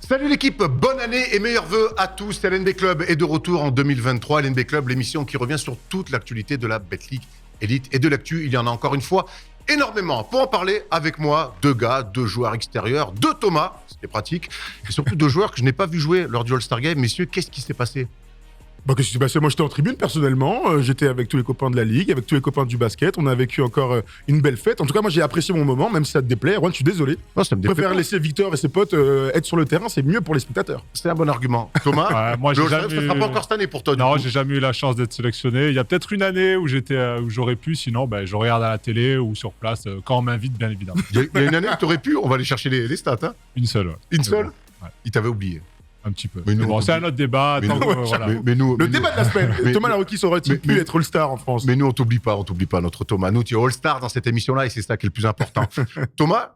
Salut l'équipe, bonne année et meilleurs vœux à tous. LNB Club est de retour en 2023. LNB Club, l'émission qui revient sur toute l'actualité de la Betclic Elite et de l'actu. Il y en a encore une fois énormément. Pour en parler avec moi, deux gars, deux joueurs extérieurs, deux Thomas, c'était pratique, et surtout deux joueurs que je n'ai pas vu jouer lors du All-Star Game. Messieurs, qu'est-ce qui s'est passé ? Qu'est-ce qui s'est passé ? Moi, j'étais en tribune, personnellement. J'étais avec tous les copains de la Ligue, avec tous les copains du basket. On a vécu encore une belle fête. En tout cas, moi, j'ai apprécié mon moment, même si ça te déplaît. Erwan, je suis désolé. Non, ça me Je déplaît préfère pas. laisser Victor et ses potes être sur le terrain. C'est mieux pour les spectateurs. C'est un bon argument. Thomas, Moi, le j'ai All-Star, ça sera pas encore cette année pour toi. Non, du coup. j'ai jamais eu la chance d'être sélectionné. Il y a peut-être une année où j'aurais pu, sinon je regarde à la télé ou sur place quand on m'invite, bien évidemment. Il y a une année que tu aurais pu, on va aller chercher les stats. Hein. Une seule. Ouais. Une seule Ouais. Il t'avait oublié. Un petit peu. Mais nous, Bon, on c'est oublie. un autre débat. Mais tant nous, que, voilà. mais nous, Le mais débat nous- de la semaine. mais- Thomas Larocchi aurait-il pu être All-Star en France ? Mais nous, on t'oublie pas, notre Thomas. Nous, tu es All-Star dans cette émission-là et c'est ça qui est le plus important. Thomas,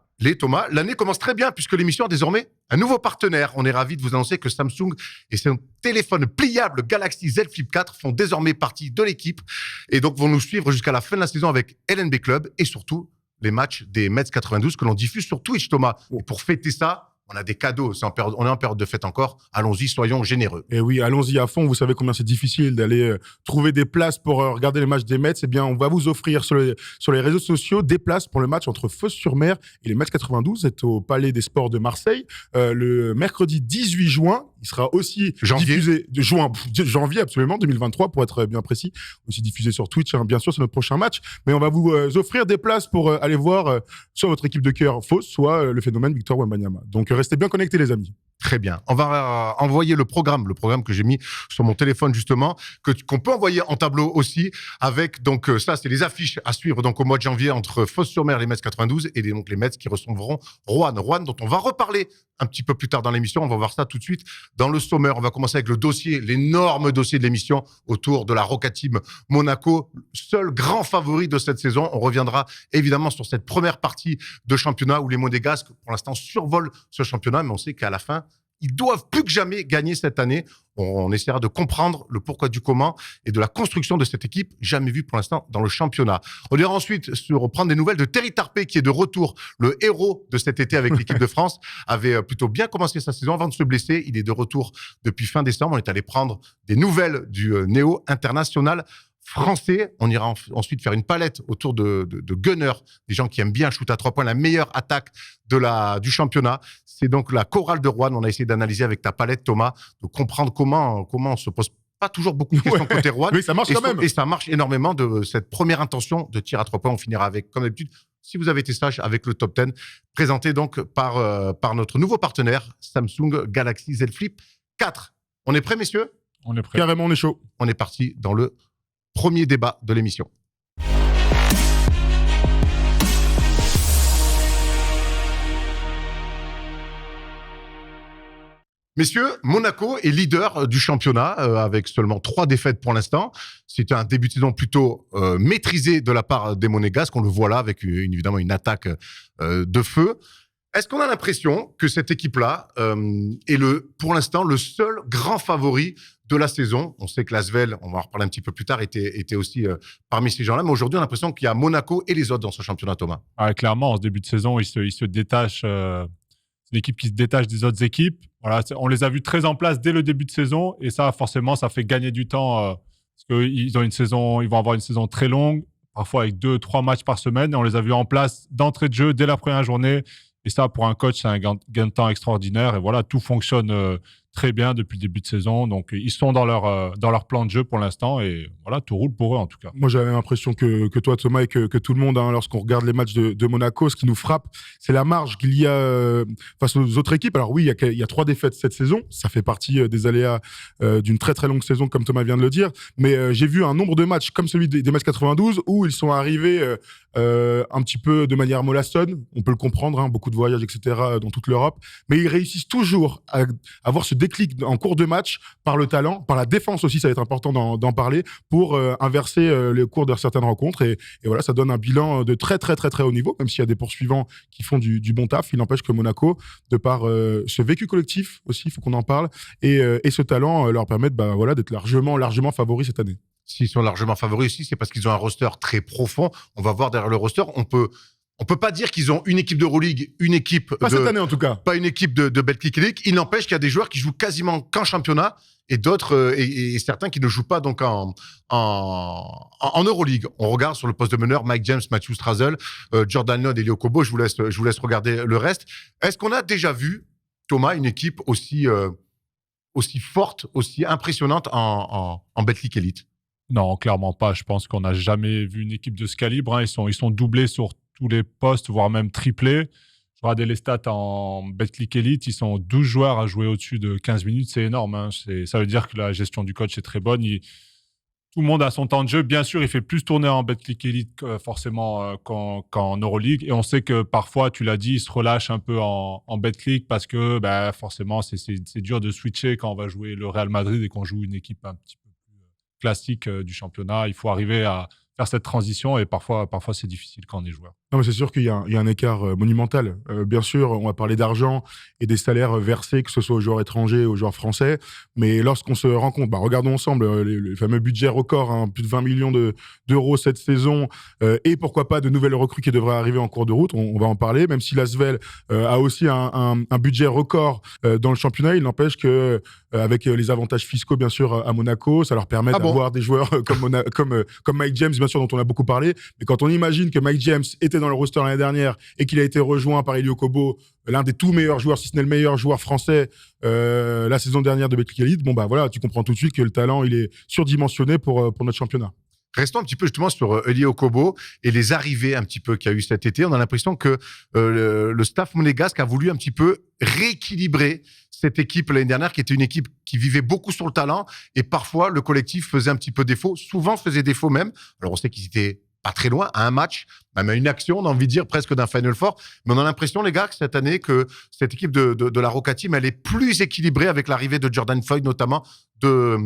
l'année commence très bien puisque l'émission a désormais un nouveau partenaire. On est ravis de vous annoncer que Samsung et son téléphone pliable Galaxy Z Flip 4 font désormais partie de l'équipe et donc vont nous suivre jusqu'à la fin de la saison avec LNB Club et surtout les matchs des Mets 92 que l'on diffuse sur Twitch, Thomas. Et pour fêter ça, on a des cadeaux. On est en période de fête encore. Allons-y, soyons généreux. Et oui, allons-y à fond. Vous savez combien c'est difficile d'aller trouver des places pour regarder les matchs des Mets. Eh bien, on va vous offrir sur les réseaux sociaux des places pour le match entre Fos-sur-Mer et les Mets 92. C'est au Palais des Sports de Marseille le mercredi 18 juin. Il sera aussi Janvier. diffusé janvier absolument 2023 pour être bien précis. Aussi diffusé sur Twitch. Hein, bien sûr, c'est notre prochain match. Mais on va vous offrir des places pour aller voir soit votre équipe de cœur Fos, soit le phénomène Victor Wembanyama. Donc restez bien connectés, les amis. Très bien. On va envoyer le programme que j'ai mis sur mon téléphone justement, qu'on peut envoyer en tableau aussi, avec donc ça, c'est les affiches à suivre donc au mois de janvier entre Fos-sur-Mer, les Mets 92 et donc les Mets qui recevront Roanne, dont on va reparler un petit peu plus tard dans l'émission. On va voir ça tout de suite dans le sommaire. On va commencer avec le dossier, l'énorme dossier de l'émission autour de la Roca Team Monaco, seul grand favori de cette saison. On reviendra évidemment sur cette première partie de championnat où les Monégasques, pour l'instant, survolent ce championnat, mais on sait qu'à la fin, ils doivent plus que jamais gagner cette année. On essaiera de comprendre le pourquoi du comment et de la construction de cette équipe, jamais vue pour l'instant dans le championnat. On ira ensuite reprendre des nouvelles de Terry Tarpey, qui est de retour, le héros de cet été avec l'équipe de France, avait plutôt bien commencé sa saison avant de se blesser. Il est de retour depuis fin décembre. On est allé prendre des nouvelles du néo international français. On ira ensuite faire une palette autour de gunners, des gens qui aiment bien shoot à 3 points, la meilleure attaque du championnat. C'est donc la chorale de Roanne. On a essayé d'analyser avec ta palette, Thomas, de comprendre comment on se pose pas toujours beaucoup de questions côté Roanne. Oui, ça marche quand même. Et ça marche énormément de cette première intention de tir à 3 points. On finira avec, comme d'habitude, si vous avez été sage, avec le top 10, présenté donc par notre nouveau partenaire, Samsung Galaxy Z Flip 4. On est prêts, messieurs ? On est prêt. Carrément, on est chaud. On est parti dans le premier débat de l'émission. Messieurs, Monaco est leader du championnat avec seulement 3 défaites pour l'instant. C'était un début de saison plutôt maîtrisé de la part des Monégasques. On le voit là avec évidemment une attaque de feu. Est-ce qu'on a l'impression que cette équipe-là est pour l'instant le seul grand favori de la saison? On sait que l'Asvel, on va en reparler un petit peu plus tard, était aussi parmi ces gens-là. Mais aujourd'hui, on a l'impression qu'il y a Monaco et les autres dans ce championnat, Thomas. Ouais, clairement, en ce début de saison, ils se détachent. C'est l'équipe qui se détache des autres équipes. Voilà, on les a vus très en place dès le début de saison. Et ça, forcément, ça fait gagner du temps. Parce qu'ils ont ils vont avoir une saison très longue, parfois avec 2-3 matchs par semaine. Et on les a vus en place d'entrée de jeu dès la première journée. Et ça, pour un coach, c'est un gain de temps extraordinaire. Et voilà, tout fonctionne très bien depuis le début de saison. Donc, ils sont dans leur plan de jeu pour l'instant. Et voilà, tout roule pour eux, en tout cas. Moi, j'avais l'impression que toi, Thomas, et que tout le monde, hein, lorsqu'on regarde les matchs de Monaco, ce qui nous frappe, c'est la marge qu'il y a face aux autres équipes. Alors oui, il y a 3 défaites cette saison. Ça fait partie des aléas d'une très, très longue saison, comme Thomas vient de le dire. Mais j'ai vu un nombre de matchs comme celui des Mets 92 où ils sont arrivés un petit peu de manière mollassonne. On peut le comprendre, hein, beaucoup de voyages, etc. dans toute l'Europe. Mais ils réussissent toujours à avoir ce déclic en cours de match par le talent, par la défense aussi, ça va être important d'en parler, pour inverser le cours de certaines rencontres. Et voilà, ça donne un bilan de très, très, très, très haut niveau, même s'il y a des poursuivants qui font du bon taf. Il n'empêche que Monaco, de par ce vécu collectif aussi, il faut qu'on en parle, et ce talent leur permettent d'être largement favoris cette année. S'ils sont largement favoris aussi, c'est parce qu'ils ont un roster très profond. On va voir derrière le roster, on peut On peut pas dire qu'ils ont une équipe d'Euroleague, une équipe Pas cette année en tout cas. pas une équipe de Betclic Elite. Il n'empêche qu'il y a des joueurs qui jouent quasiment qu'en championnat et d'autres et certains qui ne jouent pas donc en Euroleague. On regarde sur le poste de meneur Mike James, Matthew Strazel, Jordan Lund et Elio Kobo. Je vous laisse regarder le reste. Est-ce qu'on a déjà vu, Thomas, une équipe aussi forte, aussi impressionnante en Betclic Elite? Non, clairement pas. Je pense qu'on n'a jamais vu une équipe de ce calibre. Hein. Ils sont doublés sur tous les postes, voire même triplés. Je regardais les stats en Betclic Elite. Ils sont 12 joueurs à jouer au-dessus de 15 minutes. C'est énorme. Hein. Ça veut dire que la gestion du coach est très bonne. Tout le monde a son temps de jeu. Bien sûr, il fait plus tourner en Betclic Elite forcément qu'en Euroleague. Et on sait que parfois, tu l'as dit, il se relâche un peu en Betclic parce que forcément, c'est dur de switcher quand on va jouer le Real Madrid et qu'on joue une équipe un petit peu plus classique du championnat. Il faut arriver à faire cette transition et parfois c'est difficile quand on est joueur. Non, mais c'est sûr qu'il y a un écart monumental. Bien sûr, on va parler d'argent et des salaires versés, que ce soit aux joueurs étrangers, aux joueurs français. Mais lorsqu'on se rend compte, regardons ensemble les fameux budgets records, hein, plus de 20 millions d'euros cette saison, et pourquoi pas de nouvelles recrues qui devraient arriver en cours de route. On va en parler, même si l'Asvel a aussi un budget record dans le championnat. Il n'empêche que avec les avantages fiscaux, bien sûr, à Monaco, ça leur permet d'avoir des joueurs comme Mike James, bien sûr, dont on a beaucoup parlé. Mais quand on imagine que Mike James était dans le roster l'année dernière et qu'il a été rejoint par Elio Kobo, l'un des tout meilleurs joueurs, si ce n'est le meilleur joueur français la saison dernière de Betclic Elite, tu comprends tout de suite que le talent, il est surdimensionné pour notre championnat. Restons un petit peu justement sur Elio Kobo et les arrivées un petit peu qu'il y a eu cet été. On a l'impression que le staff monégasque a voulu un petit peu rééquilibrer cette équipe l'année dernière, qui était une équipe qui vivait beaucoup sur le talent et parfois le collectif faisait un petit peu défaut, souvent faisait défaut même. Alors on sait qu'ils étaient pas très loin, à un match, même à une action, on a envie de dire presque d'un Final Four. Mais on a l'impression, les gars, que cette année, que cette équipe de la Roca Team, elle est plus équilibrée avec l'arrivée de Jordan Floyd, notamment de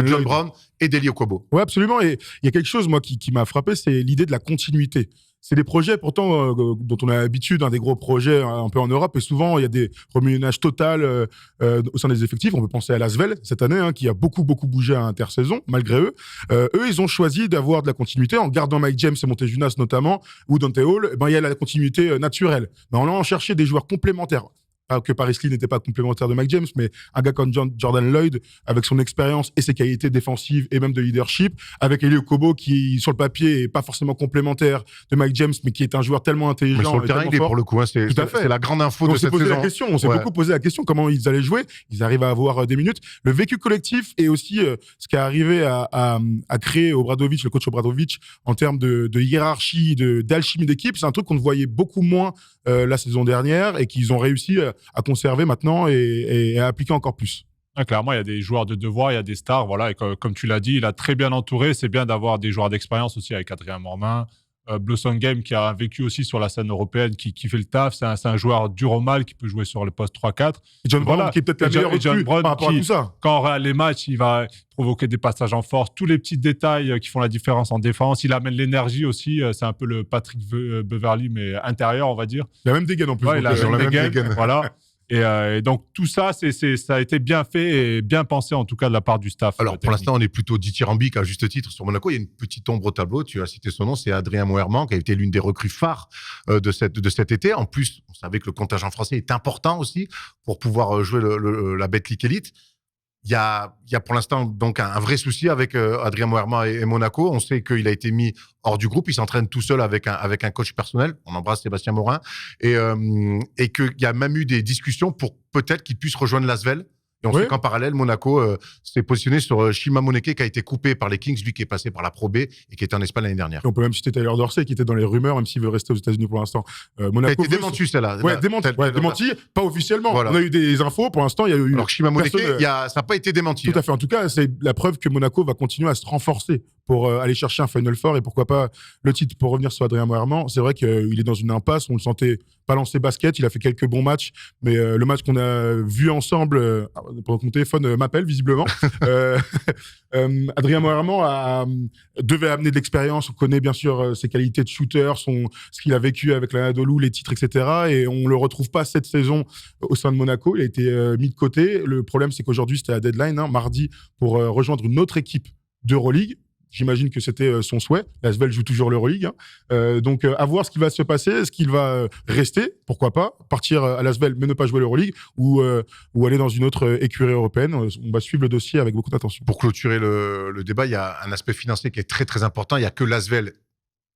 John Brown et d'Elio Kobo. Oui, absolument. Et il y a quelque chose, moi, qui m'a frappé, c'est l'idée de la continuité. C'est des projets, pourtant, dont on a l'habitude, des gros projets un peu en Europe. Et souvent, il y a des remue-ménages total au sein des effectifs. On peut penser à l'Asvel cette année, qui a beaucoup bougé à intersaison, malgré eux. Eux, ils ont choisi d'avoir de la continuité en gardant Mike James et Montejunas notamment, ou Dante Hall. Il y a la continuité naturelle. Mais on a cherché des joueurs complémentaires. Pas que Paris Lee n'était pas complémentaire de Mike James, mais un gars comme Jordan Lloyd, avec son expérience et ses qualités défensives et même de leadership, avec Elio Kobo, qui, sur le papier, est pas forcément complémentaire de Mike James, mais qui est un joueur tellement intelligent. Mais sur le terrain, il est pour le coup. C'est la grande info de cette saison. On s'est beaucoup posé la question comment ils allaient jouer. Ils arrivent à avoir des minutes. Le vécu collectif et aussi ce qui est arrivé à créer Obradovic, le coach Obradovic, en termes de hiérarchie, d'alchimie d'équipe, c'est un truc qu'on voyait beaucoup moins la saison dernière et qu'ils ont réussi à conserver maintenant et à appliquer encore plus. Clairement, il y a des joueurs de devoir, il y a des stars. Voilà, et comme tu l'as dit, il a très bien entouré. C'est bien d'avoir des joueurs d'expérience aussi avec Adrien Mormin. Blossom Game qui a vécu aussi sur la scène européenne, qui fait le taf. C'est un joueur dur au mal qui peut jouer sur le poste 3-4. Et John Brown qui est peut-être la meilleure recrue par rapport à tout ça. Quand on regarde les matchs, il va provoquer des passages en force. Tous les petits détails qui font la différence en défense. Il amène l'énergie aussi. C'est un peu le Patrick Beverley, mais intérieur, on va dire. Il a même des gains en plus. Ouais, il a même des gains. Voilà. Et donc, tout ça, ça a été bien fait et bien pensé, en tout cas, de la part du staff. Alors, pour l'instant, on est plutôt dithyrambique, à juste titre, sur Monaco. Il y a une petite ombre au tableau. Tu as cité son nom, c'est Adrien Moerman, qui a été l'une des recrues phares de cet été. En plus, on savait que le contingent français est important aussi pour pouvoir jouer la Betclic Elite. Il y a pour l'instant donc un vrai souci avec Adrien Moerman et Monaco. On sait qu'il a été mis hors du groupe. Il s'entraîne tout seul avec un coach personnel. On embrasse Sébastien Morin. Et qu'il y a même eu des discussions pour peut-être qu'il puisse rejoindre l'Asvel. Et on sait qu'en parallèle, Monaco s'est positionné sur Shima Moneke, qui a été coupé par les Kings, lui qui est passé par la Pro B et qui était en Espagne l'année dernière. Et on peut même citer Tyler Dorsey, qui était dans les rumeurs, même s'il veut rester aux États-Unis pour l'instant. Monaco a été démenti, celle-là. Démenti, pas officiellement. Voilà. On a eu des infos, pour l'instant, il y a eu... Alors Shima Moneke, ça n'a pas été démenti. Tout à fait. En tout cas, c'est la preuve que Monaco va continuer à se renforcer pour aller chercher un Final Four et pourquoi pas le titre. Pour revenir sur Adrien Moerman, c'est vrai qu'il est dans une impasse, on le sentait pas lancer basket, il a fait quelques bons matchs, mais le match qu'on a vu ensemble, pendant que mon téléphone m'appelle visiblement, Adrien Moerman devait amener de l'expérience, on connaît bien sûr ses qualités de shooter, ce qu'il a vécu avec l'Anadolu, les titres, etc. Et on le retrouve pas cette saison au sein de Monaco, il a été mis de côté. Le problème, c'est qu'aujourd'hui, c'était la deadline, mardi, pour rejoindre une autre équipe d'Euroleague. J'imagine que c'était son souhait. L'Asvel joue toujours l'Euroleague. Donc, à voir ce qui va se passer. Est-ce qu'il va rester, pourquoi pas, partir à l'Asvel mais ne pas jouer l'Euroleague ou aller dans une autre écurie européenne. On va suivre le dossier avec beaucoup d'attention. Pour clôturer le débat, il y a un aspect financier qui est très très important. Il n'y a que l'Asvel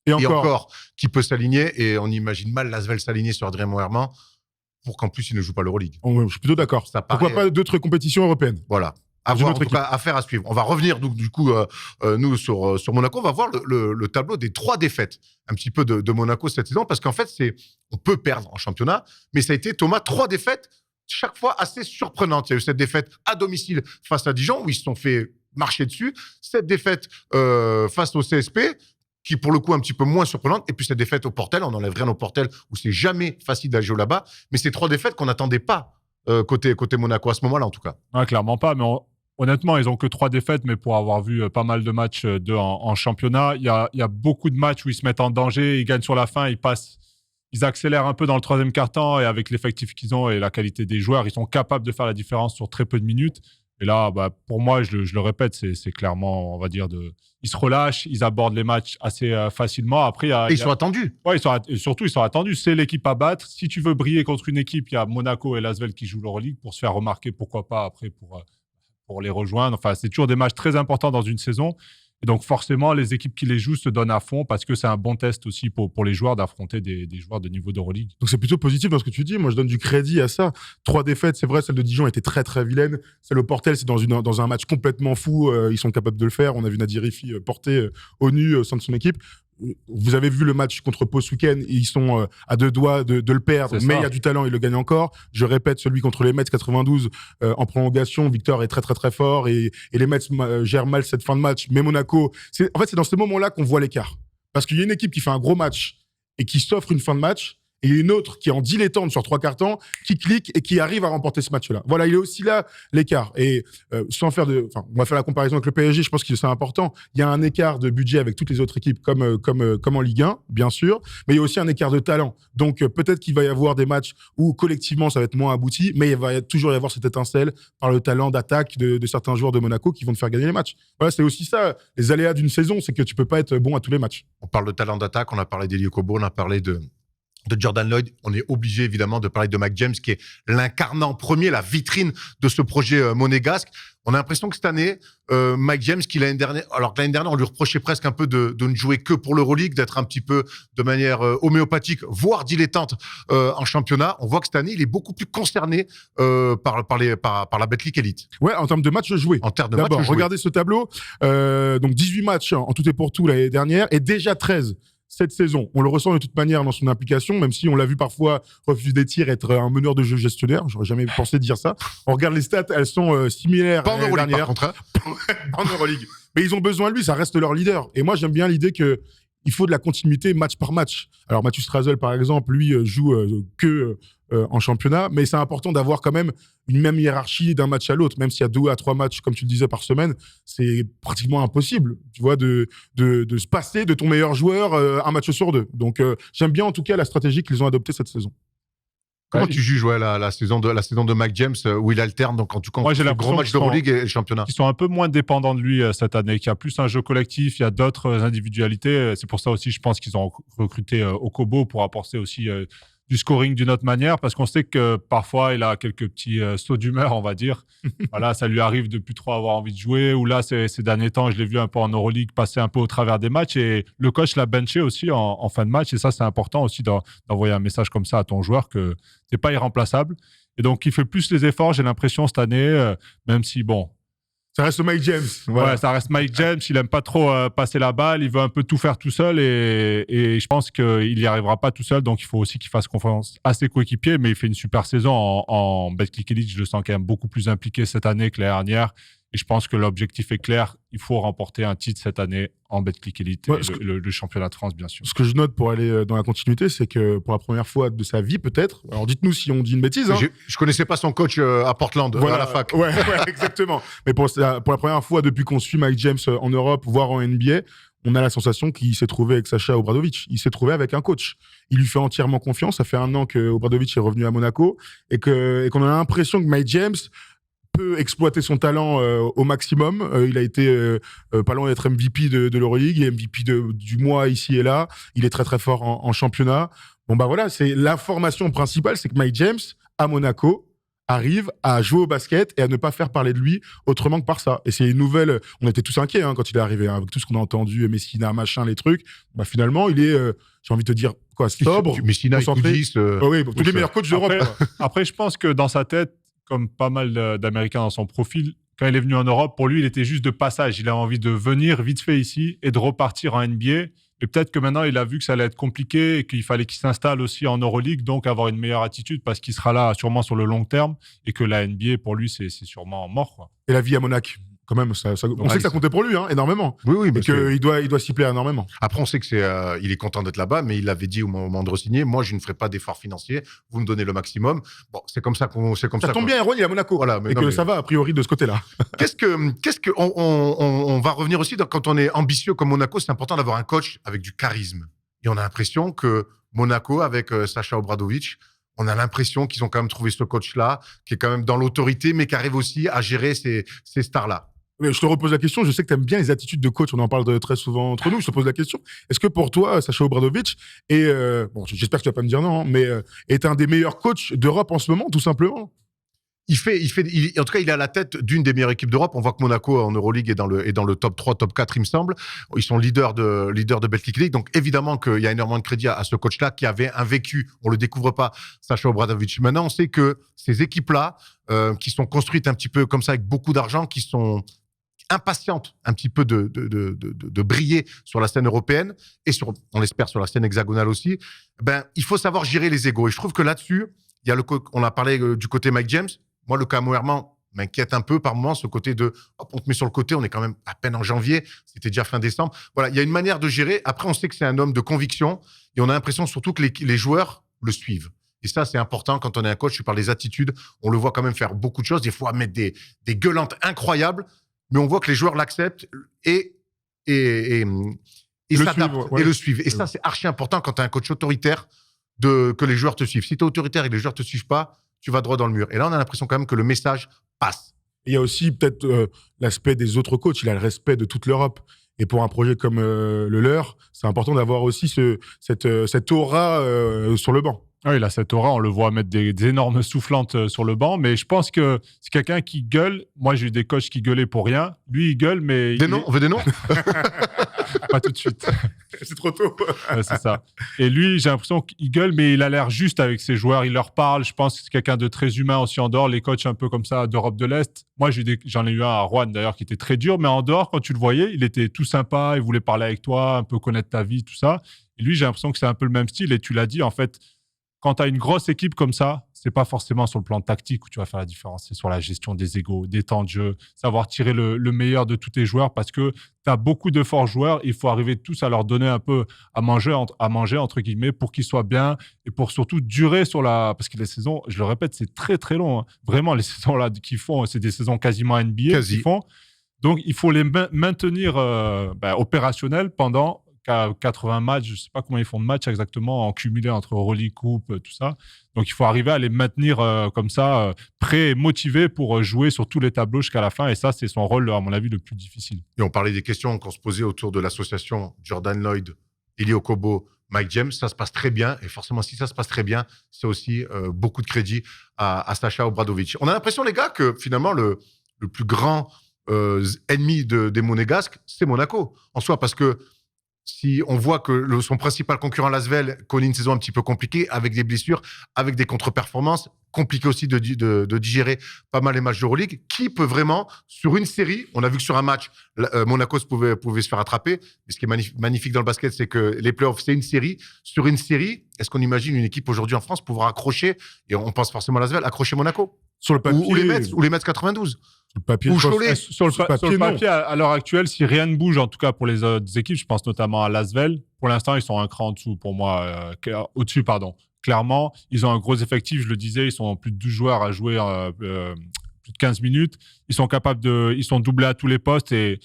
Et et encore, encore qui peut s'aligner, et on imagine mal l'Asvel s'aligner sur Adrien Moerman pour qu'en plus il ne joue pas l'Euroleague. je suis plutôt d'accord. Ça Pourquoi paraît- pas d'autres compétitions européennes? Voilà. À Dans voir, une autre en tout cas, affaire à suivre. On va revenir donc, du coup, nous, sur Monaco. On va voir le tableau des 3 défaites un petit peu de Monaco cette saison, parce qu'en fait, on peut perdre en championnat, mais ça a été, Thomas, 3 défaites, chaque fois assez surprenantes. Il y a eu cette défaite à domicile face à Dijon, où ils se sont fait marcher dessus. Cette défaite face au CSP, qui pour le coup un petit peu moins surprenante, et puis cette défaite au Portel, on n'enlève rien au Portel, où c'est jamais facile d'aller jouer là-bas, mais c'est 3 défaites qu'on n'attendait pas côté Monaco à ce moment-là, en tout cas. Ouais, clairement pas, mais honnêtement, ils ont que 3 défaites, mais pour avoir vu pas mal de matchs en championnat, il y a beaucoup de matchs où ils se mettent en danger, ils gagnent sur la fin, ils accélèrent un peu dans le troisième quart-temps, et avec l'effectif qu'ils ont et la qualité des joueurs, ils sont capables de faire la différence sur très peu de minutes. Et là, pour moi, je le répète, c'est clairement, on va dire, ils se relâchent, ils abordent les matchs assez facilement. Après, Ils sont attendus. Ouais, surtout, ils sont attendus. C'est l'équipe à battre. Si tu veux briller contre une équipe, il y a Monaco et l'Asvel qui jouent l'Euroleague pour se faire remarquer, pourquoi pas après pour les rejoindre. Enfin, c'est toujours des matchs très importants dans une saison. Et donc, forcément, les équipes qui les jouent se donnent à fond parce que c'est un bon test aussi pour les joueurs d'affronter des joueurs de niveau d'Euroleague. Donc c'est plutôt positif dans ce que tu dis. Moi, je donne du crédit à ça. 3 défaites, c'est vrai, celle de Dijon était très très vilaine. Celle au Portel, c'est dans un match complètement fou. Ils sont capables de le faire. On a vu Nadir Rifi porter au nu au sein de son équipe. Vous avez vu le match contre Pau ce week-end, ils sont à 2 doigts de le perdre, mais il y a du talent, ils le gagnent encore. Je répète, celui contre les Mets 92 en prolongation, Victor est très très très fort et les Mets gèrent mal cette fin de match. Mais Monaco, en fait c'est dans ces moments-là qu'on voit l'écart. Parce qu'il y a une équipe qui fait un gros match et qui s'offre une fin de match, et une autre qui est en dilettante sur 3 cartons, qui clique et qui arrive à remporter ce match-là. Voilà, il est aussi là l'écart. Et sans faire on va faire la comparaison avec le PSG, je pense que c'est important. Il y a un écart de budget avec toutes les autres équipes, comme en Ligue 1, bien sûr, mais il y a aussi un écart de talent. Donc peut-être qu'il va y avoir des matchs où collectivement ça va être moins abouti, mais il va toujours y avoir cette étincelle par le talent d'attaque de certains joueurs de Monaco qui vont te faire gagner les matchs. Voilà, c'est aussi ça, les aléas d'une saison, c'est que tu peux pas être bon à tous les matchs. On parle de talent d'attaque, on a parlé d'Elie Okobo, on a parlé de Jordan Lloyd. On est obligé évidemment de parler de Mike James, qui est l'incarnant premier, la vitrine de ce projet monégasque. On a l'impression que cette année, Mike James, l'année dernière, on lui reprochait presque un peu de ne jouer que pour l'Euroleague, d'être un petit peu de manière homéopathique, voire dilettante en championnat. On voit que cette année, il est beaucoup plus concerné par la Betclic Elite. Ouais, en termes de matchs joués. En termes de matchs D'abord, joués. regardez ce tableau. Donc 18 matchs en tout et pour tout l'année dernière et déjà 13 cette saison. On le ressent de toute manière dans son implication, même si on l'a vu parfois refuser des tirs, être un meneur de jeu gestionnaire. J'aurais jamais pensé dire ça. On regarde les stats, elles sont similaires. Pas en Euroleague par contre. En Euroleague. Mais ils ont besoin de lui, ça reste leur leader. Et moi, j'aime bien l'idée que il faut de la continuité match par match. Alors Mathieu Strazel, par exemple, lui joue que en championnat, mais c'est important d'avoir quand même une même hiérarchie d'un match à l'autre, même s'il y a 2 à 3 matchs, comme tu le disais, par semaine, c'est pratiquement impossible, tu vois, de se passer de ton meilleur joueur un match sur 2. Donc j'aime bien en tout cas la stratégie qu'ils ont adoptée cette saison. Comment tu juges la saison de Mike James où il alterne, donc en tout cas, Moi, j'ai le l'impression gros match qu'ils d'Euroleague et le championnat. Ils sont un peu moins dépendants de lui cette année, qu'il y a plus un jeu collectif, il y a d'autres individualités. C'est pour ça aussi, je pense qu'ils ont recruté Okobo pour apporter aussi du scoring d'une autre manière, parce qu'on sait que parfois, il a quelques petits sauts d'humeur, on va dire. Voilà, ça lui arrive de plus trop avoir envie de jouer, ou là, ces derniers temps, je l'ai vu un peu en Euroleague passer un peu au travers des matchs, et le coach l'a benché aussi en fin de match, et ça, c'est important aussi d'envoyer un message comme ça à ton joueur, que t'es pas irremplaçable. Et donc, il fait plus les efforts, j'ai l'impression, cette année, même si, bon... Ça reste Mike James. Voilà. Ouais, ça reste Mike James. Il aime pas trop passer la balle. Il veut un peu tout faire tout seul et je pense qu'il n'y arrivera pas tout seul. Donc, il faut aussi qu'il fasse confiance à ses coéquipiers. Mais il fait une super saison en Betclic Elite. Je le sens quand même beaucoup plus impliqué cette année que l'année dernière. Et je pense que l'objectif est clair. Il faut remporter un titre cette année en Betclic Elite, Ouais, et le championnat de France, bien sûr. Ce que je note pour aller dans la continuité, c'est que pour la première fois de sa vie, peut-être, alors dites-nous si on dit une bêtise. Hein. Je connaissais pas son coach à Portland, à la fac. Ouais, exactement. Mais pour la première fois depuis qu'on suit Mike James en Europe, voire en NBA, on a la sensation qu'il s'est trouvé avec Sacha Obradovic. Il s'est trouvé avec un coach. Il lui fait entièrement confiance. Ça fait 1 an que Obradovic est revenu à Monaco et qu'on a l'impression que Mike James peut exploiter son talent au maximum. Il a été pas loin d'être MVP de l'Euroleague, il est MVP du mois ici et là. Il est très très fort en championnat. Bon bah voilà, c'est l'information principale, c'est que Mike James à Monaco arrive à jouer au basket et à ne pas faire parler de lui autrement que par ça. Et c'est une nouvelle. On était tous inquiets quand il est arrivé, avec tout ce qu'on a entendu, Messina, machin, les trucs. Bah finalement, il est, j'ai envie de te dire, quoi, sobre, Messina, concentré. Oui, tous les meilleurs coachs d'Europe. Après, je pense que dans sa tête, comme pas mal d'Américains dans son profil, quand il est venu en Europe, pour lui, il était juste de passage. Il a envie de venir vite fait ici et de repartir en NBA. Et peut-être que maintenant, il a vu que ça allait être compliqué et qu'il fallait qu'il s'installe aussi en Euroleague, donc avoir une meilleure attitude parce qu'il sera là sûrement sur le long terme et que la NBA, pour lui, c'est sûrement mort, quoi. Et la vie à Monaco, quand même, on sait que ça comptait pour lui, énormément. Oui, mais il doit s'y plaire énormément. Après, on sait que il est content d'être là-bas, mais il avait dit au moment de re-signer, moi, je ne ferai pas d'efforts financiers, vous me donnez le maximum. Bon, c'est comme ça qu'on. Ça tombe bien, Erwan, il est à Monaco. Voilà, ça va, a priori, de ce côté-là. On va revenir aussi, quand on est ambitieux comme Monaco, c'est important d'avoir un coach avec du charisme. Et on a l'impression que Monaco, avec Sacha Obradovic, on a l'impression qu'ils ont quand même trouvé ce coach-là, qui est quand même dans l'autorité, mais qui arrive aussi à gérer ces stars-là. Mais je te repose la question, je sais que tu aimes bien les attitudes de coach, on en parle très souvent entre nous, je te pose la question. Est-ce que pour toi, Sacha Obradovic j'espère que tu vas pas me dire non, mais est un des meilleurs coachs d'Europe en ce moment, tout simplement? En tout cas, il est à la tête d'une des meilleures équipes d'Europe. On voit que Monaco en Euroleague est dans le top 3, top 4, il me semble. Ils sont leaders de Betclic League. Donc, évidemment qu'il y a énormément de crédit à ce coach-là qui avait un vécu. On le découvre pas, Sacha Obradovic. Maintenant, on sait que ces équipes-là, qui sont construites un petit peu comme ça, avec beaucoup d'argent, qui sont impatientes un petit peu de briller sur la scène européenne et on l'espère, sur la scène hexagonale aussi, il faut savoir gérer les égos. Et je trouve que là-dessus, on a parlé du côté Mike James. Moi, le cas Moerman m'inquiète un peu par moment, ce côté de hop, on te met sur le côté, on est quand même à peine en janvier, c'était déjà fin décembre. Voilà, il y a une manière de gérer. Après, on sait que c'est un homme de conviction et on a l'impression surtout que les joueurs le suivent. Et ça, c'est important quand on est un coach. Je parle des attitudes. On le voit quand même faire beaucoup de choses. Des fois, mettre des gueulantes incroyables, mais on voit que les joueurs l'acceptent et s'adaptent et le suivent. Et ça, c'est archi important quand tu as un coach autoritaire que les joueurs te suivent. Si tu es autoritaire et que les joueurs te suivent pas, tu vas droit dans le mur. Et là, on a l'impression quand même que le message passe. Il y a aussi peut-être l'aspect des autres coachs. Il a le respect de toute l'Europe. Et pour un projet comme le leur, c'est important d'avoir aussi cette aura sur le banc. Oui, il a cette aura, on le voit mettre des énormes soufflantes sur le banc, mais je pense que c'est quelqu'un qui gueule. Moi, j'ai eu des coachs qui gueulaient pour rien. Lui, il gueule, mais... On veut des noms? Pas tout de suite. C'est trop tôt. C'est ça. Et lui, j'ai l'impression qu'il gueule, mais il a l'air juste avec ses joueurs. Il leur parle. Je pense que c'est quelqu'un de très humain aussi en dehors. Les coachs un peu comme ça d'Europe de l'Est. Moi, j'en ai eu un à Rouen, d'ailleurs, qui était très dur, mais en dehors, quand tu le voyais, il était tout sympa. Il voulait parler avec toi, un peu connaître ta vie, tout ça. Et lui, j'ai l'impression que c'est un peu le même style. Et tu l'as dit, en fait, quand tu as une grosse équipe comme ça, c'est pas forcément sur le plan tactique où tu vas faire la différence. C'est sur la gestion des égos, des temps de jeu, savoir tirer le meilleur de tous tes joueurs parce que tu as beaucoup de forts joueurs. Il faut arriver tous à leur donner un peu à manger entre guillemets, pour qu'ils soient bien et pour surtout durer parce que les saisons, je le répète, c'est très, très long. Vraiment, les saisons là qu'ils font, c'est des saisons quasiment NBA qu'ils font. Donc, il faut les maintenir opérationnels pendant 80 matchs, je ne sais pas combien ils font de matchs exactement en cumulé entre Euroleague, Coupe, tout ça. Donc, il faut arriver à les maintenir comme ça, prêts et motivés pour jouer sur tous les tableaux jusqu'à la fin. Et ça, c'est son rôle, à mon avis, le plus difficile. Et on parlait des questions qu'on se posait autour de l'association Jordan Lloyd, Elie Okobo, Mike James. Ça se passe très bien. Et forcément, si ça se passe très bien, c'est aussi beaucoup de crédit à Sacha Obradovic. On a l'impression, les gars, que finalement, le plus grand ennemi des Monégasques, c'est Monaco. En soi, parce que si on voit que son principal concurrent, l'Asvel, connaît une saison un petit peu compliquée, avec des blessures, avec des contre-performances, compliqué aussi de digérer pas mal les matchs d'Euroleague, qui peut vraiment, sur une série, on a vu que sur un match, Monaco pouvait se faire attraper, mais ce qui est magnifique dans le basket, c'est que les playoffs, c'est une série. Sur une série, est-ce qu'on imagine une équipe aujourd'hui en France pouvoir accrocher, et on pense forcément à l'Asvel, accrocher Monaco sur le papier, ou les Mets 92 sur le papier, ou Cholet. Sur le papier, à l'heure actuelle, si rien ne bouge, en tout cas pour les autres équipes, je pense notamment à l'Asvel, pour l'instant, ils sont un cran en dessous pour moi, au-dessus, pardon. Clairement, ils ont un gros effectif, je le disais, ils sont plus de 12 joueurs à jouer plus de 15 minutes. Ils sont ils sont doublés à tous les postes et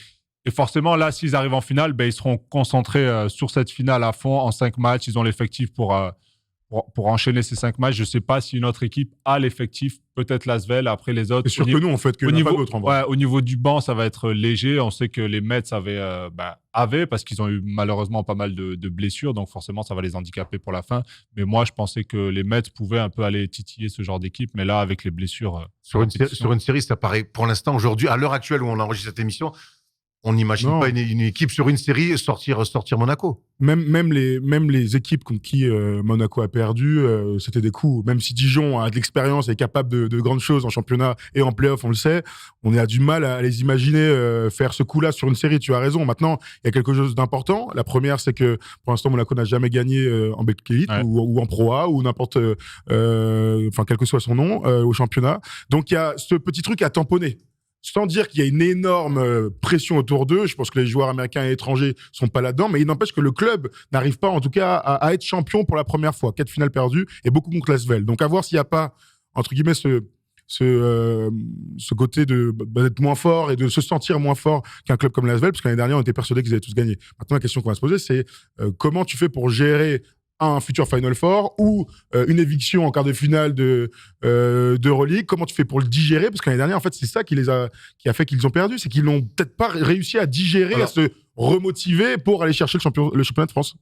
forcément, là, s'ils arrivent en finale, ils seront concentrés sur cette finale à fond en 5 matchs. Ils ont l'effectif pour pour enchaîner ces 5 matchs. Je ne sais pas si une autre équipe a l'effectif, peut-être l'Asvel, après les autres. C'est sûr que nous, en fait, qu'il n'y en a pas d'autres. Au niveau du banc, ça va être léger. On sait que les Mets avaient parce qu'ils ont eu malheureusement pas mal de blessures, donc forcément, ça va les handicaper pour la fin. Mais moi, je pensais que les Mets pouvaient un peu aller titiller ce genre d'équipe, mais là, avec les blessures... Sur une série, ça paraît, pour l'instant, aujourd'hui, à l'heure actuelle où on enregistre cette émission, on n'imagine pas une équipe sur une série sortir Monaco. Même les équipes contre qui Monaco a perdu, c'était des coups. Même si Dijon a de l'expérience et est capable de grandes choses en championnat et en play-off, on le sait, on a du mal à les imaginer faire ce coup-là sur une série. Tu as raison. Maintenant, il y a quelque chose d'important. La première, c'est que pour l'instant, Monaco n'a jamais gagné en Betclic ou en Pro A ou n'importe, quel que soit son nom, au championnat. Donc, il y a ce petit truc à tamponner. Sans dire qu'il y a une énorme pression autour d'eux, je pense que les joueurs américains et étrangers sont pas là-dedans, mais il n'empêche que le club n'arrive pas, en tout cas, à être champion pour la première fois. 4 finales perdues et beaucoup contre l'Asvel. Donc, à voir s'il n'y a pas, entre guillemets, ce côté d'être moins fort et de se sentir moins fort qu'un club comme l'Asvel, parce que l'année dernière, on était persuadés qu'ils allaient tous gagner. Maintenant, la question qu'on va se poser, c'est comment tu fais pour gérer un futur Final Four ou une éviction en quart de finale d'Euroleague. Comment tu fais pour le digérer? Parce que l'année dernière, en fait, c'est ça qui a fait qu'ils ont perdu. C'est qu'ils n'ont peut-être pas réussi à digérer, à se remotiver pour aller chercher le championnat de France.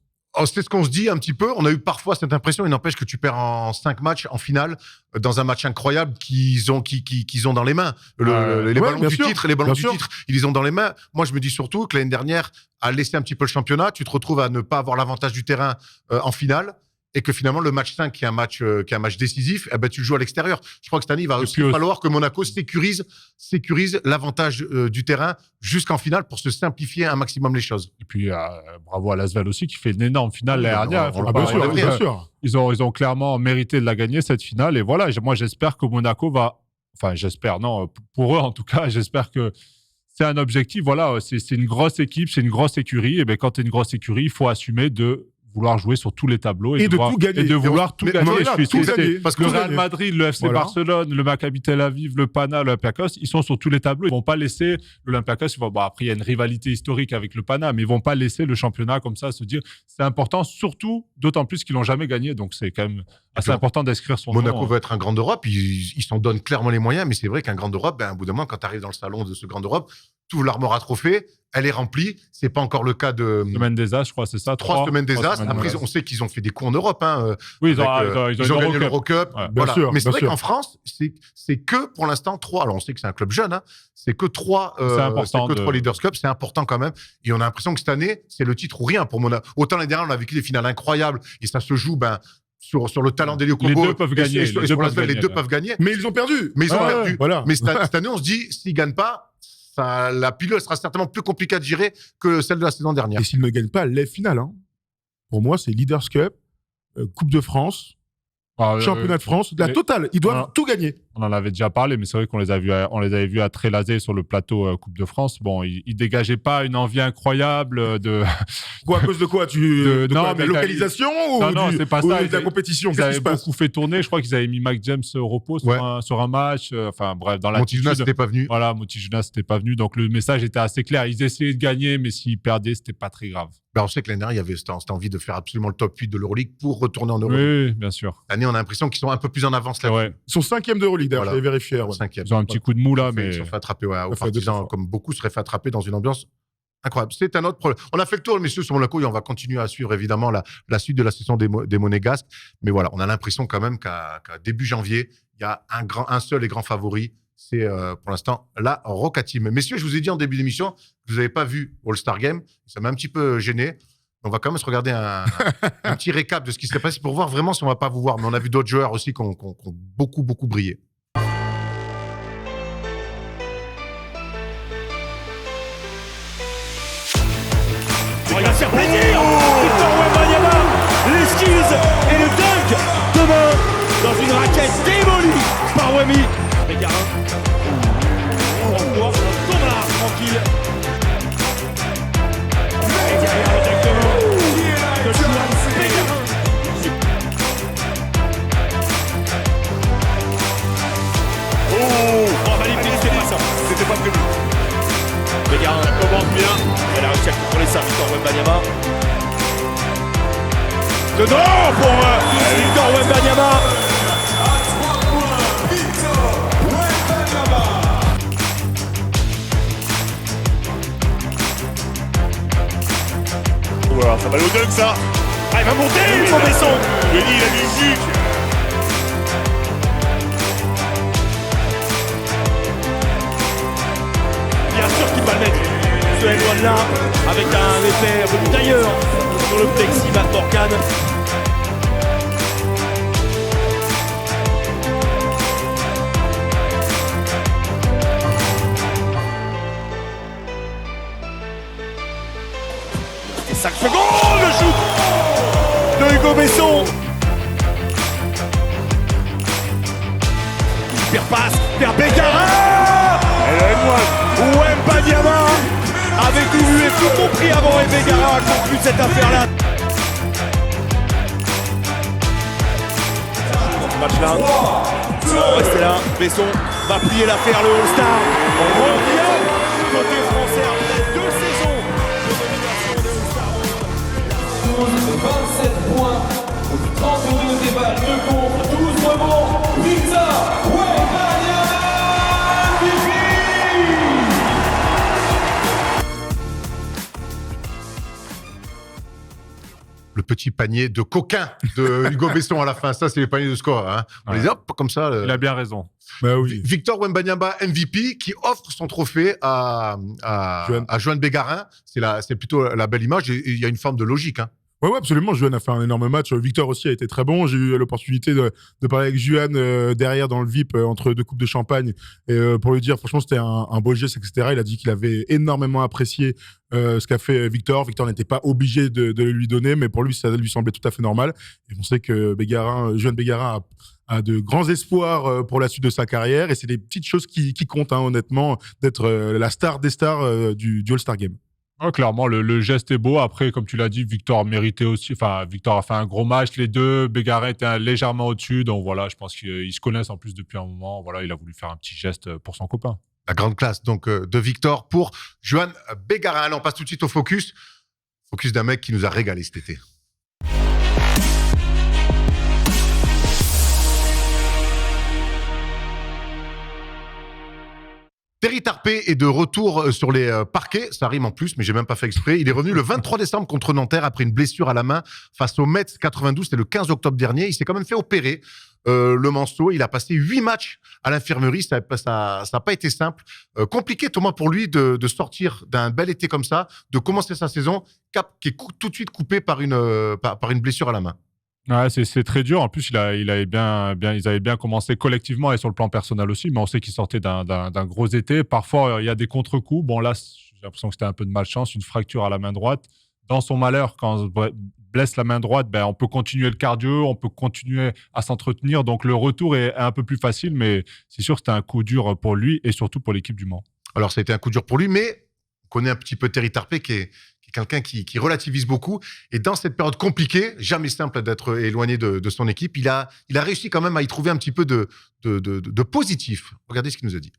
C'est ce qu'on se dit un petit peu. On a eu parfois cette impression. Il n'empêche que tu perds en 5 matchs en finale dans un match incroyable qu'ils ont dans les mains. Les ballons du titre, ils les ont dans les mains. Moi, je me dis surtout que l'année dernière, à laisser un petit peu le championnat, tu te retrouves à ne pas avoir l'avantage du terrain en finale. Et que finalement, le match 5, qui est un match décisif, tu le joues à l'extérieur. Je crois que cette année, il va aussi falloir que Monaco sécurise l'avantage du terrain jusqu'en finale pour se simplifier un maximum les choses. Et puis, bravo à l'Asvel aussi, qui fait une énorme finale l'année dernière. Bien sûr. Ils ont clairement mérité de la gagner, cette finale. Et voilà, moi, j'espère que Monaco va... Enfin, j'espère, non, pour eux, en tout cas, j'espère que c'est un objectif. Voilà, c'est une grosse équipe, c'est une grosse écurie. Et bien, quand tu es une grosse écurie, il faut assumer de vouloir jouer sur tous les tableaux et de tout gagner. Et de vouloir tout gagner. Parce que le Real Madrid, le FC Barcelone, le Maccabi Tel Aviv, le Pana, l'Olympiakos, ils sont sur tous les tableaux. Ils vont pas laisser l'Olympiakos. Après, il y a une rivalité historique avec le Pana, mais ils vont pas laisser le championnat comme ça se dire. C'est important, surtout, d'autant plus qu'ils l'ont jamais gagné. Donc, c'est quand même assez important d'inscrire son nom. Monaco veut être un grand d'Europe. Ils s'en donnent clairement les moyens, mais c'est vrai qu'un grand d'Europe, à un bout d'un moment, quand tu arrives dans le salon de ce grand d'Europe, tout l'Armora Trophée, elle est remplie. C'est pas encore le cas de... Semaine des As, je crois, c'est ça. 3 semaines des As. Après, on sait qu'ils ont fait des coups en Europe. Oui, ils ont gagné l'Eurocup. Ouais, bien sûr, mais c'est vrai qu'en France, c'est que pour l'instant 3. Alors, on sait que c'est un club jeune. C'est que 3 Leaders Cup. C'est important quand même. Et on a l'impression que cette année, c'est le titre ou rien pour Monaco. Autant l'année dernière, on a vécu des finales incroyables et ça se joue sur le talent d'Elio Kobo. Les deux peuvent gagner. Les deux peuvent gagner. Mais ils ont perdu. Voilà. Mais cette année, on se dit, s'ils ne gagnent pas, la pilule sera certainement plus compliquée à gérer que celle de la saison dernière. Et s'ils ne gagnent pas les finales, pour moi, c'est Leaders Cup, Coupe de France, Championnat de France, la totale. Ils doivent tout gagner. On en avait déjà parlé, mais c'est vrai qu'on les avait vus à Trélazé sur le plateau Coupe de France. Bon, ils dégageaient pas une envie incroyable de. Quoi, à cause de quoi de la localisation ou c'est pas ça. De la compétition. Ils avaient beaucoup fait tourner. Je crois qu'ils avaient mis Mike James au repos sur un match. Enfin bref, dans l'attitude. Montigena n'était pas venu. Voilà, Montigena n'était pas venu. Donc le message était assez clair. Ils essayaient de gagner, mais s'ils perdaient, c'était pas très grave. On sait que l'année dernière, il y avait cette envie de faire absolument le top 8 de l'Euroleague pour retourner en Euroleague. Oui, bien sûr. L'année, on a l'impression qu'ils sont un peu plus en avance là. Ils sont 5e d'Euroleague, d'ailleurs, j'avais vérifié. Ils ont un petit coup de mou là, mais. Ils se sont fait attraper aux Partisans, comme beaucoup seraient fait attraper dans une ambiance incroyable. C'est un autre problème. On a fait le tour, messieurs, sur Monaco, et on va continuer à suivre évidemment la suite de la saison des Monégasques. Mais voilà, on a l'impression quand même qu'à début janvier, il y a un seul et grand favori. C'est pour l'instant la Roca Team. Messieurs, je vous ai dit en début d'émission que vous n'avez pas vu All-Star Game. Ça m'a un petit peu gêné. On va quand même se regarder un petit récap de ce qui s'est passé pour voir vraiment si on ne va pas vous voir. Mais on a vu d'autres joueurs aussi qui ont beaucoup brillé. Il va se faire plaisir. Victor Wembanyama, l'esquisse et le dunk de main dans une raquette démolie par Wemby. Bégarin. Encore Thomas, tranquille. Et derrière le dunk de main de Juan Bégarin. Oh, magnifique, c'était pas ça. C'était pas prévu. Bégarin commence bien. Elle a réussi à contrôler ça, Victor Wembanyama. dedans pour Victor Wembanyama. Voilà, ça va aller au dunk ça. Ah, il va monter, Hugo Besson. Denis, il a mis une juge. Bien sûr qu'il va le mettre. Ce L1 là, avec un effet venu d'ailleurs sur le plexi Matt Morgan. Et 5 secondes, le shoot de Hugo Besson. Super passe vers Begara. Et le N1. Wembanyama avait tout vu et tout compris avant, et Begara a conclu cette affaire-là. Dans ce match-là, restez là, Besson va plier l'affaire, le All-Star. On revient côté français après 2 saisons de nomination des All-Stars. 27 points, 32 débats, 2 contre, 12 rebonds, Victor Wembanyama MVP. Le petit panier de coquin de Hugo Besson à la fin. Ça, c'est les paniers de score. Hein. On Ouais. les hop, comme ça. Il a bien raison. Bah oui. Victor Wembanyama MVP qui offre son trophée à Joan Bégarin. C'est plutôt la belle image et il y a une forme de logique. Hein. Ouais, absolument. Juan a fait un énorme match. Victor aussi a été très bon. J'ai eu l'opportunité de parler avec Juan derrière dans le VIP entre 2 coupes de champagne et pour lui dire, franchement, c'était un beau geste, etc. Il a dit qu'il avait énormément apprécié ce qu'a fait Victor. Victor n'était pas obligé de le lui donner, mais pour lui, ça lui semblait tout à fait normal. Et on sait que Juan Bégarin a de grands espoirs pour la suite de sa carrière et c'est des petites choses qui comptent, hein, honnêtement, d'être la star des stars du All-Star Game. Ouais, clairement, le geste est beau. Après, comme tu l'as dit, Victor méritait aussi. Enfin, Victor a fait un gros match. Les deux, Bégarin était légèrement au-dessus. Donc voilà, je pense qu'ils se connaissent en plus depuis un moment. Voilà, il a voulu faire un petit geste pour son copain. La grande classe donc de Victor pour Joan Bégarin. Allez, on passe tout de suite au focus. Focus d'un mec qui nous a régalé cet été. Terry Tarpey est de retour sur les parquets. Ça rime en plus, mais j'ai même pas fait exprès. Il est revenu le 23 décembre contre Nanterre après une blessure à la main face aux Mets 92. C'était le 15 octobre dernier. Il s'est quand même fait opérer le manceau. Il a passé 8 matchs à l'infirmerie. Ça n'a pas été simple. Compliqué, Thomas, pour lui de sortir d'un bel été comme ça, de commencer sa saison qui est tout de suite coupé par une blessure à la main. Ouais, c'est très dur. En plus, ils avaient bien commencé collectivement et sur le plan personnel aussi, mais on sait qu'ils sortaient d'un gros été. Parfois, il y a des contre-coups. Bon, là, j'ai l'impression que c'était un peu de malchance, une fracture à la main droite. Dans son malheur, quand on blesse la main droite, on peut continuer le cardio, on peut continuer à s'entretenir. Donc, le retour est un peu plus facile, mais c'est sûr que c'était un coup dur pour lui et surtout pour l'équipe du Mans. Alors, ça a été un coup dur pour lui, mais on connaît un petit peu Terry Tarpey qui est quelqu'un qui relativise beaucoup. Et dans cette période compliquée, jamais simple d'être éloigné de son équipe, il a réussi quand même à y trouver un petit peu de positif. Regardez ce qu'il nous a dit.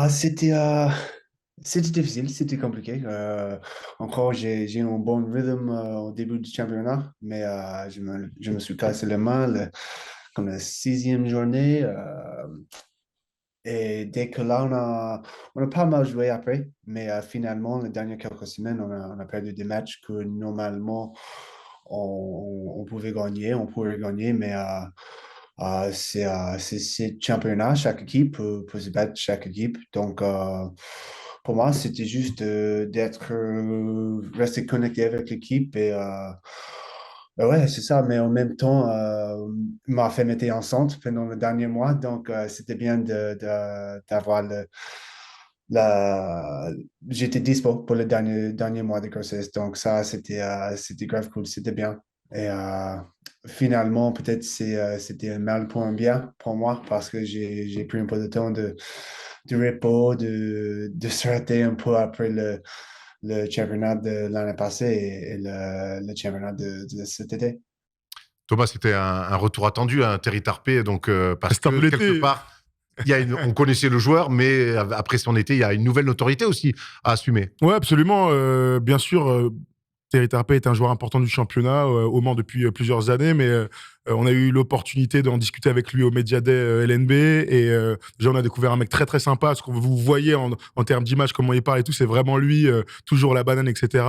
C'était difficile, c'était compliqué. Encore, j'ai un bon rythme au début du championnat, mais je me suis cassé les mains comme la 6e journée. Et dès que là, on a pas mal joué après, mais finalement, les dernières quelques semaines, on a perdu des matchs que normalement, on pourrait gagner, mais c'est le championnat, chaque équipe peut se battre, chaque équipe. Donc, pour moi, c'était juste d'être resté connecté avec l'équipe et ouais, c'est ça, mais en même temps, ma femme était enceinte pendant le dernier mois, donc c'était bien d'avoir j'étais dispo pour le dernier mois de grossesse, donc ça, c'était grave cool, c'était bien. Et finalement, peut-être c'était un mal pour un bien pour moi, parce que j'ai pris un peu de temps de repos, de se rater un peu après le championnat de l'année passée et le championnat de cet été. Thomas, c'était un retour attendu, Terry Tarpey, donc parce que quelque part, on connaissait le joueur, mais après son été, il y a une nouvelle notoriété aussi à assumer. Ouais, absolument. Bien sûr, Terry Tarpey est un joueur important du championnat au Mans depuis plusieurs années, mais on a eu l'opportunité d'en discuter avec lui au Media Day LNB et déjà on a découvert un mec très très sympa. Ce que vous voyez en termes d'image, comment il parle et tout, c'est vraiment lui, toujours la banane, etc.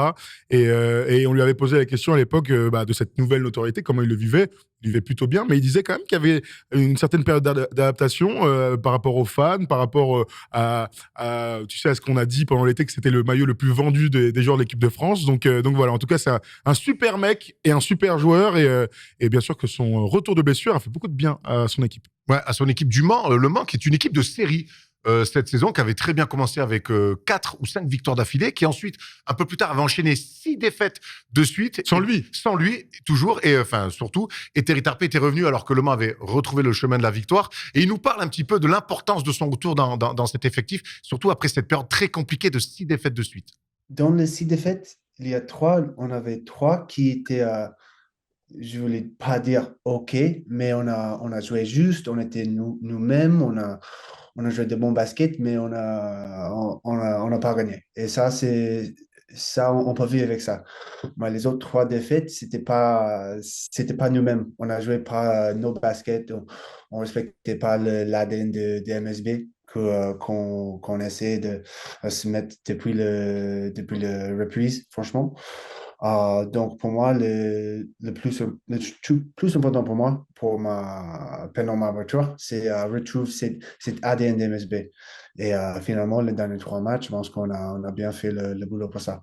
Et on lui avait posé la question à l'époque de cette nouvelle notoriété, comment il le vivait. Il vivait plutôt bien, mais il disait quand même qu'il y avait une certaine période d'adaptation par rapport aux fans, par rapport à tu sais, à ce qu'on a dit pendant l'été que c'était le maillot le plus vendu des joueurs de l'équipe de France. Donc voilà, en tout cas, c'est un super mec et un super joueur et bien sûr que son retour de blessure a fait beaucoup de bien à son équipe. Ouais, à son équipe du Mans. Le Mans, qui est une équipe de série cette saison, qui avait très bien commencé avec 4 ou 5 victoires d'affilée, qui ensuite, un peu plus tard, avait enchaîné 6 défaites de suite. Sans lui, toujours, et enfin surtout. Et Terry Tarpey était revenu alors que Le Mans avait retrouvé le chemin de la victoire. Et il nous parle un petit peu de l'importance de son retour dans cet effectif, surtout après cette période très compliquée de 6 défaites de suite. Dans les 6 défaites, on avait 3 qui étaient, je voulais pas dire OK, mais on a joué juste, on était nous-mêmes, on a joué de bons baskets, mais on n'a pas gagné. Et ça, on peut vivre avec ça. Mais les autres 3 défaites, c'était pas nous-mêmes. On a joué pas nos baskets, on respectait pas l'ADN de MSB qu'on essaie de se mettre depuis le reprise, franchement. Donc, pour moi, le plus important pour moi, pendant ma voiture, c'est retrouver cet ADN d'MSB. Et finalement, les derniers 3 matchs, je pense qu'on a bien fait le boulot pour ça.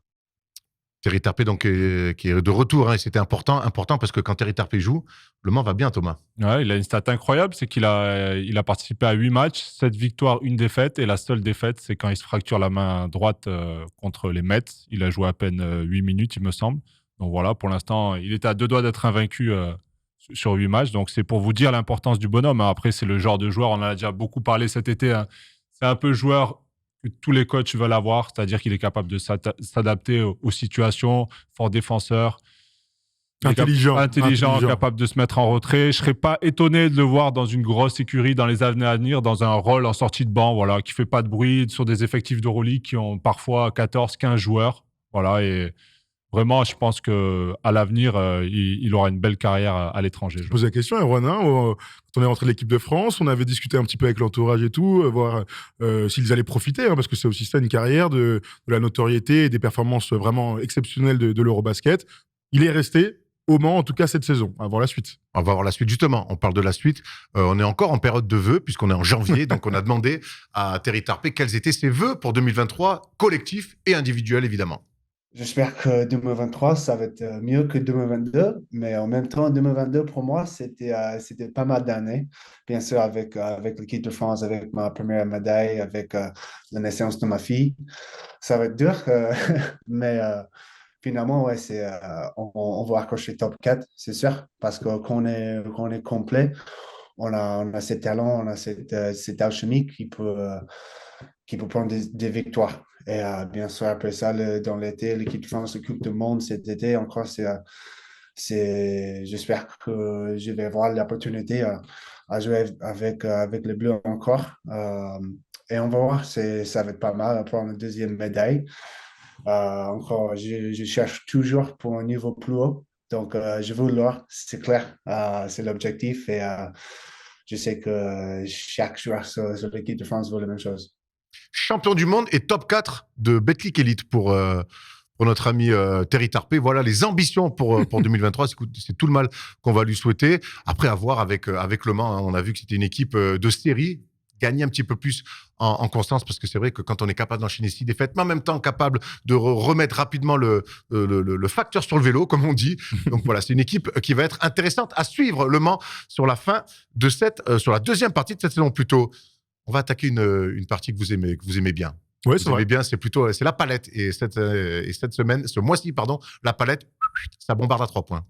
Terry Tarpey, donc, qui est de retour, hein, et c'était important parce que quand Terry Tarpey joue, Le Mans va bien, Thomas. Ouais, il a une stat incroyable, c'est qu'il a participé à 8 matchs, 7 victoires, 1 défaite, et la seule défaite, c'est quand il se fracture la main droite contre les Mets. Il a joué à peine 8 minutes, il me semble. Donc voilà, pour l'instant, il était à 2 doigts d'être invaincu sur 8 matchs. Donc c'est pour vous dire l'importance du bonhomme. Après, c'est le genre de joueur, on en a déjà beaucoup parlé cet été, hein. C'est un peu joueur que tous les coachs veulent avoir, c'est-à-dire qu'il est capable de s'adapter aux situations, fort défenseur, intelligent, capable de se mettre en retrait. Je serais pas étonné de le voir dans une grosse écurie dans les années à venir, dans un rôle en sortie de banc, voilà, qui fait pas de bruit, sur des effectifs de Euroleague qui ont parfois 14, 15 joueurs, voilà. Et vraiment, je pense que à l'avenir, il aura une belle carrière à l'étranger. Je pose la question, Erwan, quand on est rentré de l'équipe de France, on avait discuté un petit peu avec l'entourage et tout, voir s'ils allaient profiter, parce que c'est aussi ça une carrière de la notoriété et des performances vraiment exceptionnelles de l'Eurobasket. Il est resté au Mans, en tout cas cette saison. On va voir la suite. On va voir la suite, justement. On parle de la suite. On est encore en période de vœux, puisqu'on est en janvier. Donc, on a demandé à Terry Tarpey quels étaient ses vœux pour 2023, collectifs et individuels, évidemment. J'espère que 2023, ça va être mieux que 2022. Mais en même temps, 2022, pour moi, c'était pas mal d'années. Bien sûr, avec l'équipe de France, avec ma première médaille, avec la naissance de ma fille. Ça va être dur, mais... Finalement, ouais, on va accrocher top 4, c'est sûr, parce que qu'on est complet, on a ce talent, on a cette alchimie qui peut prendre des victoires. Et bien sûr, après ça, dans l'été, l'équipe de France, la Coupe du Monde cet été, encore, j'espère que je vais avoir l'opportunité à jouer avec les Bleus encore. Et on va voir, ça va être pas mal à prendre une deuxième médaille. Encore, je cherche toujours pour un niveau plus haut. Donc, je veux l'or, c'est clair. C'est l'objectif et je sais que chaque joueur sur l'équipe de France veut la même chose. Champion du monde et top 4 de Betclic Elite pour notre ami Terry Tarpey. Voilà les ambitions pour 2023. C'est tout le mal qu'on va lui souhaiter. Après, à voir avec Le Mans, hein, on a vu que c'était une équipe de série. Gagner un petit peu plus en constance, parce que c'est vrai que quand on est capable d'enchaîner 6 défaites, mais en même temps capable de remettre rapidement le facteur sur le vélo, comme on dit. Donc voilà, c'est une équipe qui va être intéressante à suivre, Le Mans, sur la fin de sur la deuxième partie de cette saison plutôt. On va attaquer une partie que vous aimez bien. Ouais, vous aimez bien, c'est la palette. Et ce mois-ci, la palette, ça bombarde à 3 points.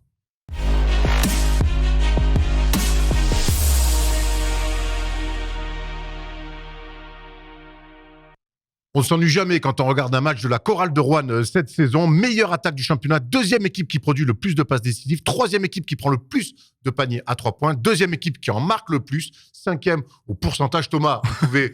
On ne s'ennuie jamais quand on regarde un match de la Chorale de Rouen cette saison. Meilleure attaque du championnat. Deuxième équipe qui produit le plus de passes décisives. Troisième équipe qui prend le plus de paniers à 3 points. Deuxième équipe qui en marque le plus. Cinquième au pourcentage. Thomas, vous pouvez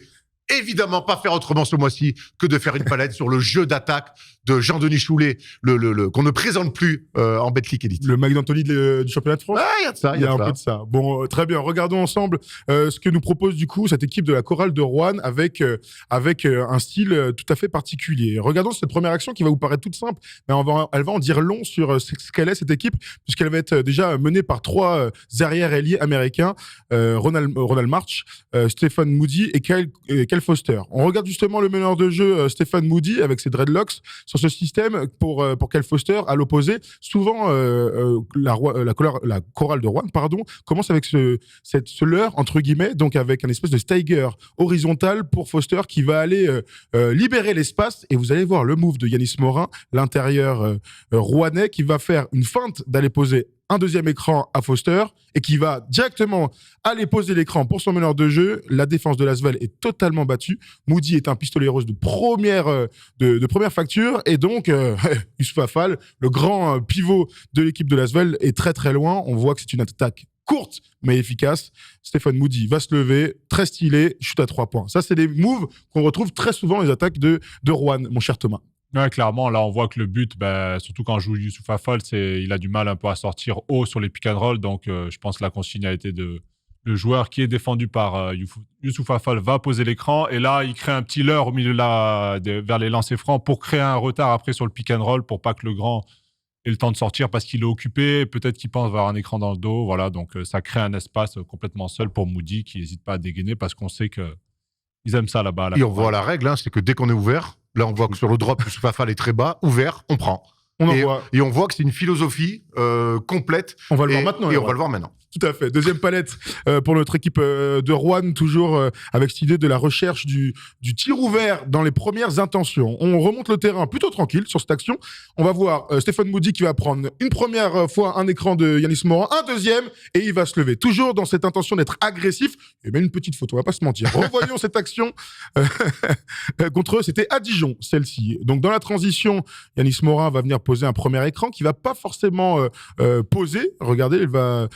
évidemment pas faire autrement ce mois-ci que de faire une palette sur le jeu d'attaque de Jean-Denis Choulet, qu'on ne présente plus en Betclic Elite. Le Mike D'Antoni du championnat de France. Ah, il y a de ça, Il y a un peu de ça. Bon, très bien. Regardons ensemble ce que nous propose du coup cette équipe de la chorale de Roanne avec un style tout à fait particulier. Regardons cette première action qui va vous paraître toute simple, mais elle va en dire long sur ce qu'elle est cette équipe, puisqu'elle va être déjà menée par 3 arrière-ailiers américains, Ronald March, Stephen Moody et Kyle Foster. On regarde justement le meneur de jeu Stephen Moody avec ses dreadlocks sur ce système pour Kyle Foster. À l'opposé, souvent la chorale de Rouen commence avec ce leurre entre guillemets, donc avec un espèce de stagger horizontal pour Foster qui va aller libérer l'espace, et vous allez voir le move de Yanis Morin, l'intérieur rouennais, qui va faire une feinte d'aller poser un deuxième écran à Foster et qui va directement aller poser l'écran pour son meneur de jeu. La défense de l'Asvel est totalement battue. Moody est un pistolet rose de première facture, et donc Youssouf Afal, le grand pivot de l'équipe de l'Asvel, est très très loin. On voit que c'est une attaque courte mais efficace. Stephen Moody va se lever, très stylé, chute à 3 points. Ça, c'est des moves qu'on retrouve très souvent dans les attaques de Rouen, mon cher Thomas. Ouais, clairement, là, on voit que le but, surtout quand joue Youssouf Afal, il a du mal un peu à sortir haut sur les pick and roll. Donc, je pense que la consigne a été le joueur qui est défendu par Youssouf Afal va poser l'écran. Et là, il crée un petit leurre au milieu vers les lancers francs pour créer un retard après sur le pick and roll pour pas que le grand ait le temps de sortir parce qu'il est occupé. Peut-être qu'il pense avoir un écran dans le dos. Voilà, donc ça crée un espace complètement seul pour Moody qui n'hésite pas à dégainer parce qu'on sait qu'ils aiment ça là-bas. Et on voit la règle, c'est que dès qu'on est ouvert, là, on voit que sur le drop, Youssouf Afal est très bas, ouvert, on prend. Et on voit que c'est une philosophie complète. On va le voir maintenant. Et on va le voir maintenant. Tout à fait. Deuxième palette pour notre équipe de Rouen, toujours avec cette idée de la recherche du tir ouvert dans les premières intentions. On remonte le terrain plutôt tranquille sur cette action. On va voir Stephen Moody qui va prendre une première fois un écran de Yanis Morin, un deuxième, et il va se lever. Toujours dans cette intention d'être agressif. Et même une petite faute, on va pas se mentir. Revoyons cette action contre eux. C'était à Dijon, celle-ci. Donc dans la transition, Yanis Morin va venir poser un premier écran qui va pas forcément poser. Regardez, il va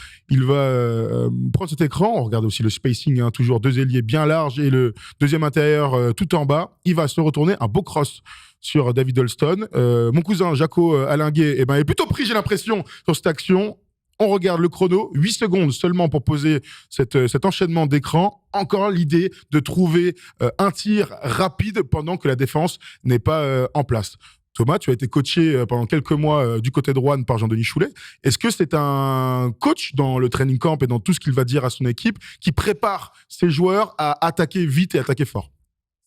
prendre cet écran. On regarde aussi le spacing, toujours 2 ailiers bien larges et le deuxième intérieur tout en bas. Il va se retourner, un beau cross sur David Holston. Mon cousin Jaco Alinguet est plutôt pris, j'ai l'impression, sur cette action. On regarde le chrono, 8 secondes seulement pour poser cet enchaînement d'écran. Encore l'idée de trouver un tir rapide pendant que la défense n'est pas en place. Thomas, tu as été coaché pendant quelques mois du côté de Rouen par Jean-Denis Choulet. Est-ce que c'est un coach dans le training camp et dans tout ce qu'il va dire à son équipe qui prépare ses joueurs à attaquer vite et attaquer fort?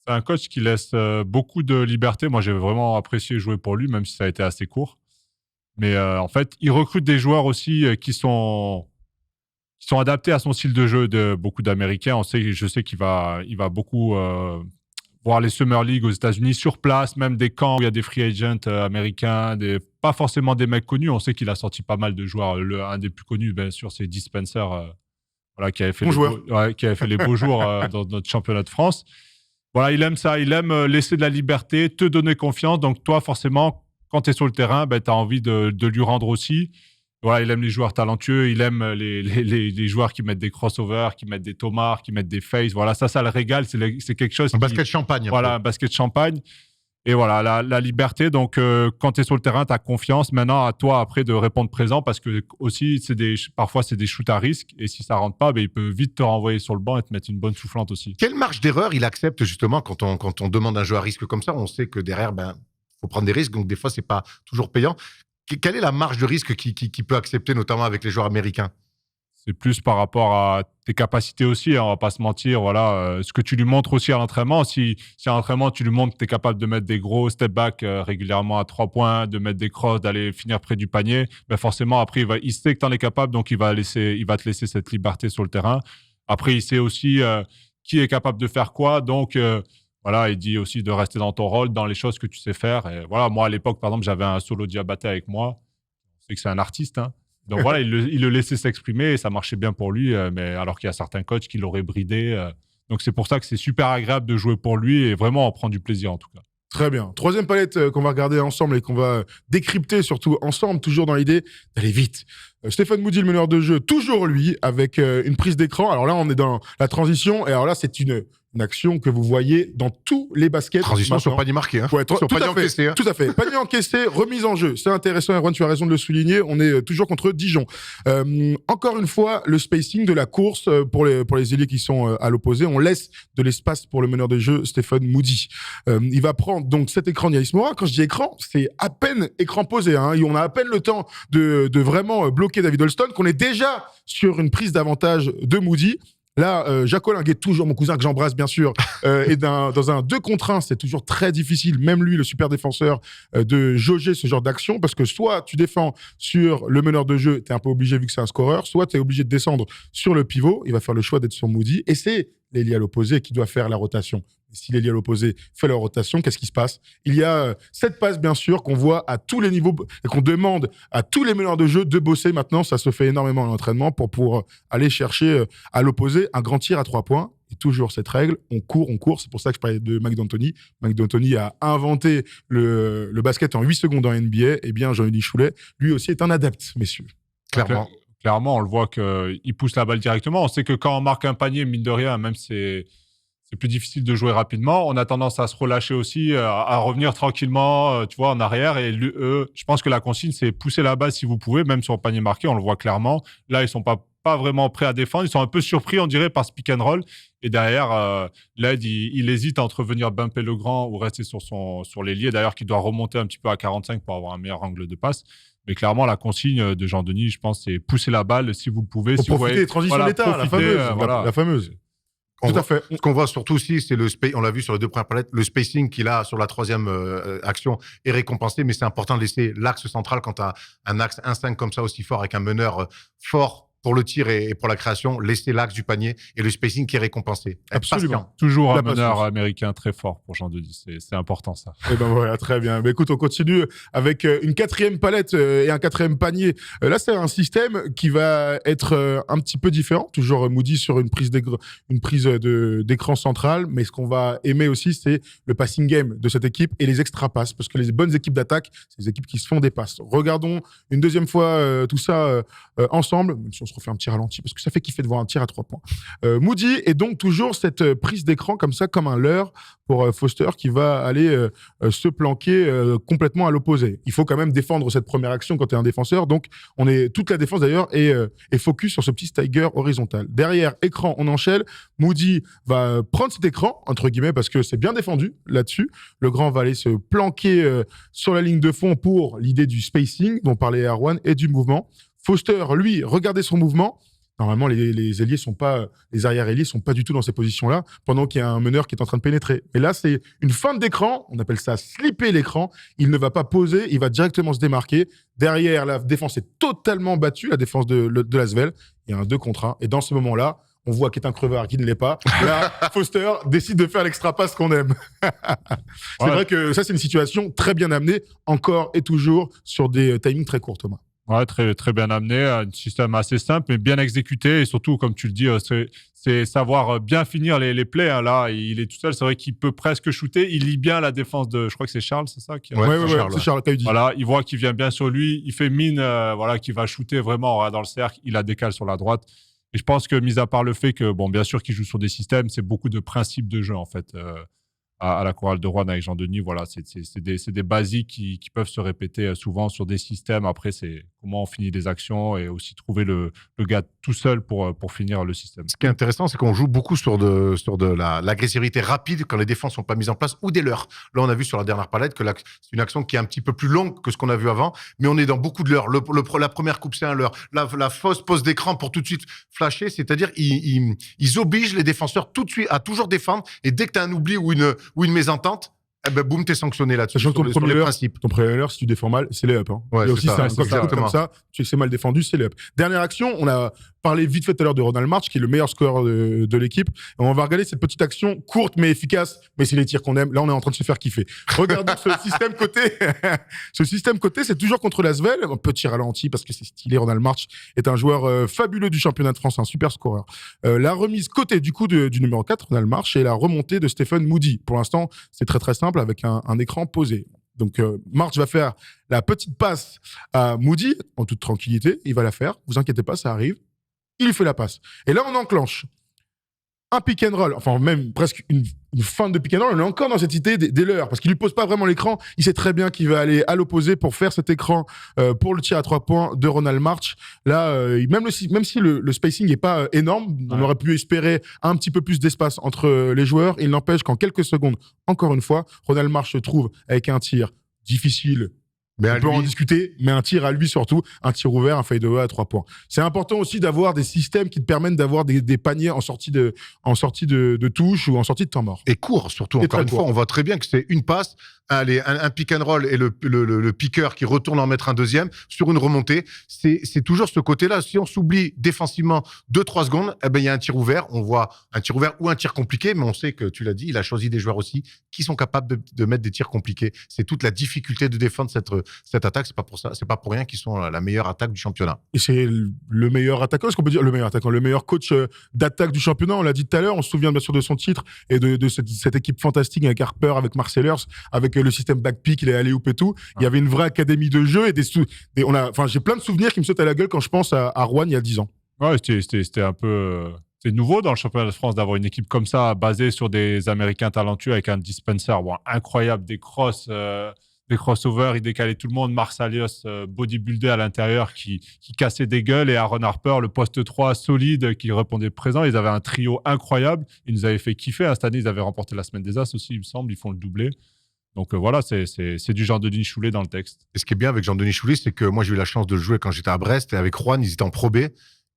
C'est un coach qui laisse beaucoup de liberté. Moi, j'ai vraiment apprécié jouer pour lui, même si ça a été assez court. Mais en fait, il recrute des joueurs aussi qui sont adaptés à son style de jeu de beaucoup d'Américains. Je sais qu'il va beaucoup voir les Summer League aux États-Unis sur place, même des camps où il y a des free agents américains, pas forcément des mecs connus. On sait qu'il a sorti pas mal de joueurs. Un des plus connus, bien sûr, c'est Dispenser, qui avait fait les beaux jours dans notre championnat de France. Voilà, il aime ça. Il aime laisser de la liberté, te donner confiance. Donc, toi, forcément, quand tu es sur le terrain, tu as envie de lui rendre aussi. Voilà, il aime les joueurs talentueux, il aime les joueurs qui mettent des crossovers, qui mettent des tomards, qui mettent des faces. Voilà, ça le régale, c'est quelque chose. Un basket champagne. Voilà, un basket champagne. Et voilà, la liberté. Donc, quand tu es sur le terrain, tu as confiance. Maintenant, à toi, après, de répondre présent parce que aussi, parfois, c'est des shoots à risque. Et si ça rentre pas, il peut vite te renvoyer sur le banc et te mettre une bonne soufflante aussi. Quelle marge d'erreur il accepte justement quand on demande un jeu à risque comme ça? On sait que derrière, faut prendre des risques. Donc, des fois, c'est pas toujours payant. Quelle est la marge de risque qu'il peut accepter, notamment avec les joueurs américains? C'est plus par rapport à tes capacités aussi, on va pas se mentir. Voilà, ce que tu lui montres aussi à l'entraînement. Si à l'entraînement, tu lui montres que tu es capable de mettre des gros step back régulièrement à 3 points, de mettre des crosses, d'aller finir près du panier, forcément, après, il sait que tu en es capable, donc il va te laisser cette liberté sur le terrain. Après, il sait aussi qui est capable de faire quoi. Donc, voilà, il dit aussi de rester dans ton rôle, dans les choses que tu sais faire. Et voilà, moi, à l'époque, par exemple, j'avais un Solo Diabaté avec moi. C'est que c'est un artiste, hein. Donc voilà, il le laissait s'exprimer et ça marchait bien pour lui. Mais alors qu'il y a certains coachs qui l'auraient bridé. Donc c'est pour ça que c'est super agréable de jouer pour lui et vraiment on prend du plaisir en tout cas. Très bien. Troisième palette qu'on va regarder ensemble et qu'on va décrypter surtout ensemble, toujours dans l'idée d'aller vite. Stephen Moody, le meneur de jeu, toujours lui, avec une prise d'écran. Alors là, on est dans la transition. Et alors là, c'est une action que vous voyez dans tous les baskets. Transition sur maintenant. panier marqué. Hein. Ouais, sur tout panier à fait, encaissé. Hein. tout à fait. Panier encaissé, remise en jeu. C'est intéressant, Erwan, tu as raison de le souligner. On est toujours contre Dijon. Encore une fois, le spacing de la course pour les ailiers qui sont à l'opposé. On laisse de l'espace pour le meneur de jeu, Stephen Moody. Il va prendre donc cet écran d'Yanis Mora. Quand je dis écran, c'est à peine écran posé. Hein. Et on a à peine le temps de vraiment bloquer David Holston, qu'on est déjà sur une prise d'avantage de Moody. Là, Jacques Ollingue est toujours mon cousin que j'embrasse bien sûr, et dans un 2 contre 1, c'est toujours très difficile, même lui, le super défenseur, de jauger ce genre d'action, parce que soit tu défends sur le meneur de jeu, t'es un peu obligé vu que c'est un scoreur, soit t'es obligé de descendre sur le pivot, il va faire le choix d'être sur Moody, et c'est l'ailier à l'opposé qui doit faire la rotation. Et si l'ailier à l'opposé fait la rotation, qu'est-ce qui se passe? Il y a cette passe, bien sûr, qu'on voit à tous les niveaux et qu'on demande à tous les meneurs de jeu de bosser maintenant. Ça se fait énormément en entraînement pour aller chercher à l'opposé un grand tir à 3 points. Et toujours cette règle, on court. C'est pour ça que je parlais de Mike D'Antoni. Mike D'Antoni a inventé le basket en 8 secondes en NBA. Eh bien, Jean-Louis Choulet, lui aussi, est un adepte, messieurs. Clairement. Clairement, on le voit qu'il pousse la balle directement. On sait que quand on marque un panier, mine de rien, même c'est plus difficile de jouer rapidement. On a tendance à se relâcher aussi, à revenir tranquillement, tu vois, en arrière. Et je pense que la consigne, c'est pousser la balle si vous pouvez, même sur le panier marqué, on le voit clairement. Là, ils sont pas vraiment prêts à défendre. Ils sont un peu surpris, on dirait, par ce pick and roll. Et derrière, Led, il hésite entre venir bumper le grand ou rester sur l'ailier. D'ailleurs, qui doit remonter un petit peu à 45 pour avoir un meilleur angle de passe. Mais clairement, la consigne de Jean-Denis, je pense, c'est pousser la balle si vous le pouvez. Pour si vous profiter voyez, des transitions d'état, la fameuse. La fameuse. Tout à fait. Ce qu'on voit surtout aussi, c'est on l'a vu sur les 2 premières palettes, le spacing qu'il a sur la 3e action est récompensé, mais c'est important de laisser l'axe central quand tu as un axe 1-5 comme ça aussi fort, avec un meneur fort pour le tir et pour la création, laisser l'axe du panier et le spacing qui est récompensé. Absolument. Toujours un meneur américain très fort pour Jean-Denis. C'est important, ça. Et ben voilà, très bien. Mais écoute, on continue avec une 4e palette et un 4e panier. Là, c'est un système qui va être un petit peu différent. Toujours Moody sur une prise d'écran central. Mais ce qu'on va aimer aussi, c'est le passing game de cette équipe et les extra passes. Parce que les bonnes équipes d'attaque, c'est les équipes qui se font des passes. Regardons une deuxième fois tout ça ensemble, même si on se refait un petit ralenti, parce que ça fait kiffer de voir un tir à 3 points. Moody est donc toujours cette prise d'écran comme ça, comme un leurre pour Foster qui va aller se planquer complètement à l'opposé. Il faut quand même défendre cette première action quand tu es un défenseur, donc toute la défense d'ailleurs est focus sur ce petit Tiger horizontal. Derrière, écran, on enchaîne. Moody va prendre cet écran, entre guillemets, parce que c'est bien défendu là-dessus. Le grand va aller se planquer sur la ligne de fond pour l'idée du spacing dont parlait Erwan et du mouvement. Foster, lui, regardez son mouvement. Normalement, les ailiers sont pas, les arrière-ailiers sont pas du tout dans ces positions-là, pendant qu'il y a un meneur qui est en train de pénétrer. Mais là, c'est une feinte d'écran. On appelle ça slipper l'écran. Il ne va pas poser, il va directement se démarquer. Derrière, la défense est totalement battue, la défense de l'Asvel. Il y a un 2 contre 1. Et dans ce moment-là, on voit qu'il est un crevard, qui ne l'est pas. Là, Foster décide de faire l'extra passe qu'on aime. C'est vrai que ça, c'est une situation très bien amenée, encore et toujours, sur des timings très courts, Thomas. Ouais, très, très bien amené, un système assez simple, mais bien exécuté. Et surtout, comme tu le dis, c'est savoir bien finir les plays. Hein. Là, il est tout seul. C'est vrai qu'il peut presque shooter. Il lit bien la défense de... Je crois que c'est Charles, c'est ça c'est Charles Caudi. Voilà, il voit qu'il vient bien sur lui. Il fait mine qu'il va shooter vraiment dans le cercle. Il la décale sur la droite. Et je pense que, mis à part le fait que, bon, bien sûr qu'il joue sur des systèmes, c'est beaucoup de principes de jeu, en fait. À la chorale de Rouen avec Jean-Denis, voilà, c'est des basiques qui peuvent se répéter souvent sur des systèmes. Après, c'est comment on finit des actions et aussi trouver le gars tout seul pour finir le système. Ce qui est intéressant, c'est qu'on joue beaucoup sur de l'agressivité rapide quand les défenses sont pas mises en place ou des leurres. Là, on a vu sur la dernière palette que c'est une action qui est un petit peu plus longue que ce qu'on a vu avant, mais on est dans beaucoup de leurres. La première coupe, c'est un leurre. La fausse pose d'écran pour tout de suite flasher, c'est-à-dire ils obligent les défenseurs tout de suite à toujours défendre, et dès que tu as un oubli ou une mésentente, eh ben boum, t'es sanctionné là-dessus. Sachant que ton premier leurre, si tu défends mal, c'est les up. Hein. Ouais, aussi, ça, quand ça coûte comme ça, tu sais que c'est mal défendu, c'est les up. Dernière action, on a parlé vite fait tout à l'heure de Ronald March, qui est le meilleur scoreur de l'équipe. Et on va regarder cette petite action courte mais efficace, mais c'est les tirs qu'on aime. Là, on est en train de se faire kiffer. Regardez ce système côté. Ce système côté, c'est toujours contre l'Asvel. Un petit ralenti parce que c'est stylé. Ronald March est un joueur fabuleux du championnat de France, un super scoreur. La remise côté du coup du numéro 4, Ronald March, et la remontée de Stephen Moody. Pour l'instant, c'est très très simple avec un écran posé. Donc, March va faire la petite passe à Moody en toute tranquillité. Il va la faire. Vous inquiétez pas, ça arrive. Il lui fait la passe. Et là, on enclenche un pick and roll, enfin même presque une fin de pick and roll. On est encore dans cette idée des leurs, parce qu'il lui pose pas vraiment l'écran. Il sait très bien qu'il va aller à l'opposé pour faire cet écran pour le tir à 3 points de Ronald March. Là, même si le spacing est pas énorme, on aurait pu espérer un petit peu plus d'espace entre les joueurs. Il n'empêche qu'en quelques secondes, encore une fois, Ronald March se trouve avec un tir difficile. Mais on peut en discuter, mais un tir à lui surtout, un tir ouvert, un fadeaway à 3 points. C'est important aussi d'avoir des systèmes qui te permettent d'avoir des paniers en sortie de touche ou en sortie de temps mort. Et court, surtout. Encore une fois, on voit très bien que c'est une passe, un pick and roll et le piqueur qui retourne en mettre un deuxième sur une remontée. C'est toujours ce côté-là. Si on s'oublie défensivement 2-3 secondes, eh ben, il y a un tir ouvert. On voit un tir ouvert ou un tir compliqué, mais on sait que, tu l'as dit, il a choisi des joueurs aussi qui sont capables de mettre des tirs compliqués. C'est toute la difficulté de défendre cette attaque. C'est pas pour rien qu'ils sont la meilleure attaque du championnat. Et c'est le meilleur attaquant, est-ce qu'on peut dire le meilleur attaquant, le meilleur coach d'attaque du championnat. On l'a dit tout à l'heure, on se souvient bien sûr de son titre et de cette équipe fantastique avec Harper, avec Marcellers, avec le système backpick, il est allé et tout. Il y avait une vraie académie de jeu et j'ai plein de souvenirs qui me sautent à la gueule quand je pense à Rouen il y a 10 ans. Ouais, c'était un peu... C'est nouveau dans le championnat de France d'avoir une équipe comme ça, basée sur des Américains talentueux avec un dispenser incroyable, des crossovers, il décalait tout le monde. Marsalios, bodybuildé à l'intérieur, qui cassait des gueules. Et Aaron Harper, le poste 3 solide, qui répondait présent. Ils avaient un trio incroyable. Ils nous avaient fait kiffer. Cette année, ils avaient remporté la semaine des As aussi, il me semble. Ils font le doublé. Donc voilà, c'est du Jean-Denis Choulet dans le texte. Et ce qui est bien avec Jean-Denis Choulet, c'est que moi, j'ai eu la chance de le jouer quand j'étais à Brest. Et avec Juan, ils étaient en Pro B.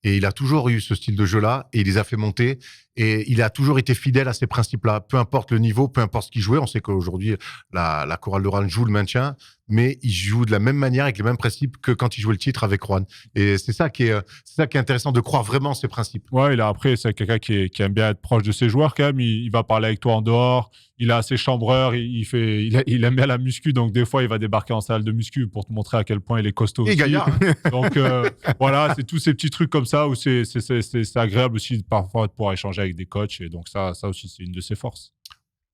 Et il a toujours eu ce style de jeu-là. Et il les a fait monter. Et il a toujours été fidèle à ces principes-là. Peu importe le niveau, peu importe ce qu'il jouait. On sait qu'aujourd'hui, la Chorale d'Oran joue le maintien. Mais il joue de la même manière, avec les mêmes principes que quand il jouait le titre avec Juan. Et c'est ça qui est intéressant, de croire vraiment en ces principes. Ouais, après, c'est quelqu'un qui aime bien être proche de ses joueurs quand même. Il va parler avec toi en dehors. Il a assez chambreur. Il aime bien la muscu. Donc, des fois, il va débarquer en salle de muscu pour te montrer à quel point il est costaud Et aussi. gaillard. Donc, voilà, c'est tous ces petits trucs comme ça où c'est agréable aussi parfois de pouvoir échanger avec des coachs. Et donc, ça aussi, c'est une de ses forces.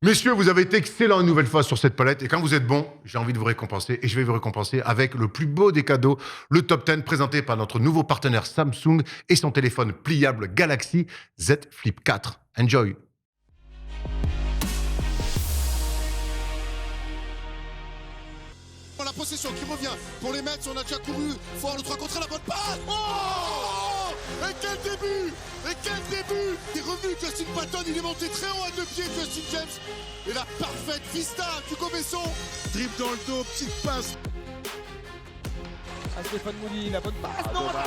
Messieurs, vous avez été excellents une nouvelle fois sur cette palette. Et quand vous êtes bons, j'ai envie de vous récompenser. Et je vais vous récompenser avec le plus beau des cadeaux, le Top 10 présenté par notre nouveau partenaire Samsung et son téléphone pliable Galaxy Z Flip 4. Enjoy! La possession qui revient pour les Mets, on a déjà couru fort le 3 contre la bonne passe. Oh! Et quel début! Et quel début! Il est revenu Justin Patton, il est monté très haut à 2 pieds Justin James. Et la parfaite vista d'Hugo Besson. Dribble dans le dos, petite passe. À Stéphane Mouli, la bonne passe. Non, dommage,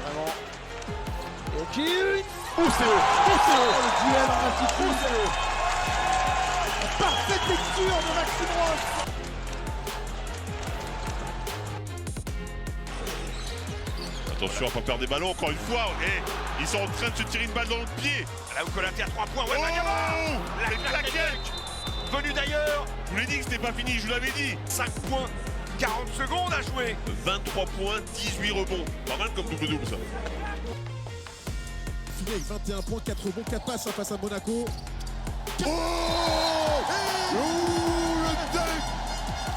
vraiment. Et O'Keefe. C'est le duel en altitude. Parfaite lecture de Maxime Ross. Attention à pas perdre des ballons encore une fois. Et ils sont en train de se tirer une balle dans le pied. Là où Konaté à 3 points. Ouais, la claquette venu d'ailleurs. Je vous l'ai dit que c'était pas fini, je vous l'avais dit. 5 points, 40 secondes à jouer. 23 points, 18 rebonds. Pas mal comme double-double ça. Fini avec 21 points, 4 rebonds, 4 passes face à Monaco. Oh! Le dunk!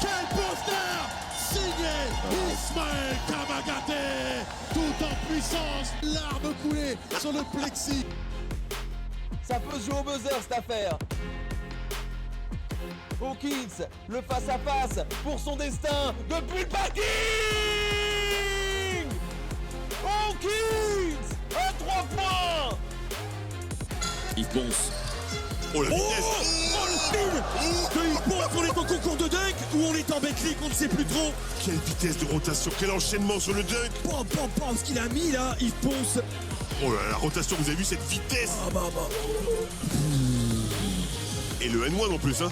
Quel poster! Signé Ismaël Kamagaté, tout en puissance, l'arme coulée sur le plexi. Ça peut se jouer au buzzer cette affaire. Hawkins, le face-à-face pour son destin depuis le parking. Hawkins à 3 points. Il pense. Oh la vitesse! Oh le speed de Hippon. On est en concours de dunk ou on est en Bentley qu'on ne sait plus trop. Quelle vitesse de rotation, quel enchaînement sur le dunk! Pam pam pam, ce qu'il a mis là, il ponce. Oh là, la rotation, vous avez vu cette vitesse? Ah bah. Et le N1 en plus, hein?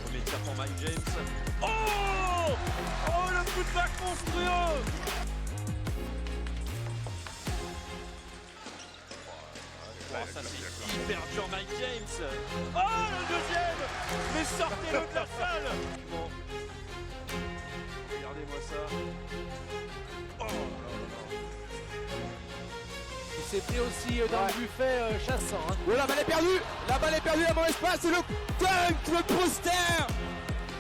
Premier tir pour Mike James. Oh! Oh le coup de bac monstrueux! Oh, ça c'est hyper dur Mike James. Oh le deuxième! Mais sortez-le de la salle! Bon. Regardez-moi ça. Oh là là là. s'est pris aussi dans le buffet chassant. Hein. Oh, la balle est perdue. La balle est perdue à mon espace. C'est le dunk, le poster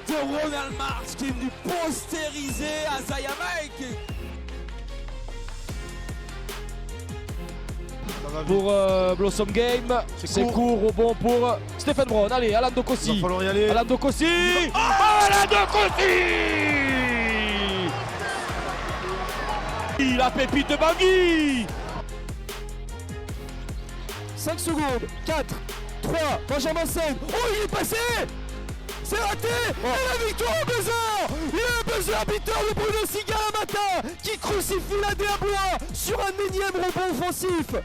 de Ronald Marsh qui est venu postériser Isaiah Mike. Pour Blossom Game, c'est court au bon pour Stephen Brown. Allez, Alan Dokossi. Il va falloir y aller. Alan Dokossi. Alan Dokossi. La pépite de Bangui. 5 secondes, 4, 3, Benjamin Sen. Oh, il est passé. C'est raté. Et la victoire au buzzer. Le buzzer beater de Bruno Sigaramata qui crucifie la DA Blois sur un énième rebond offensif.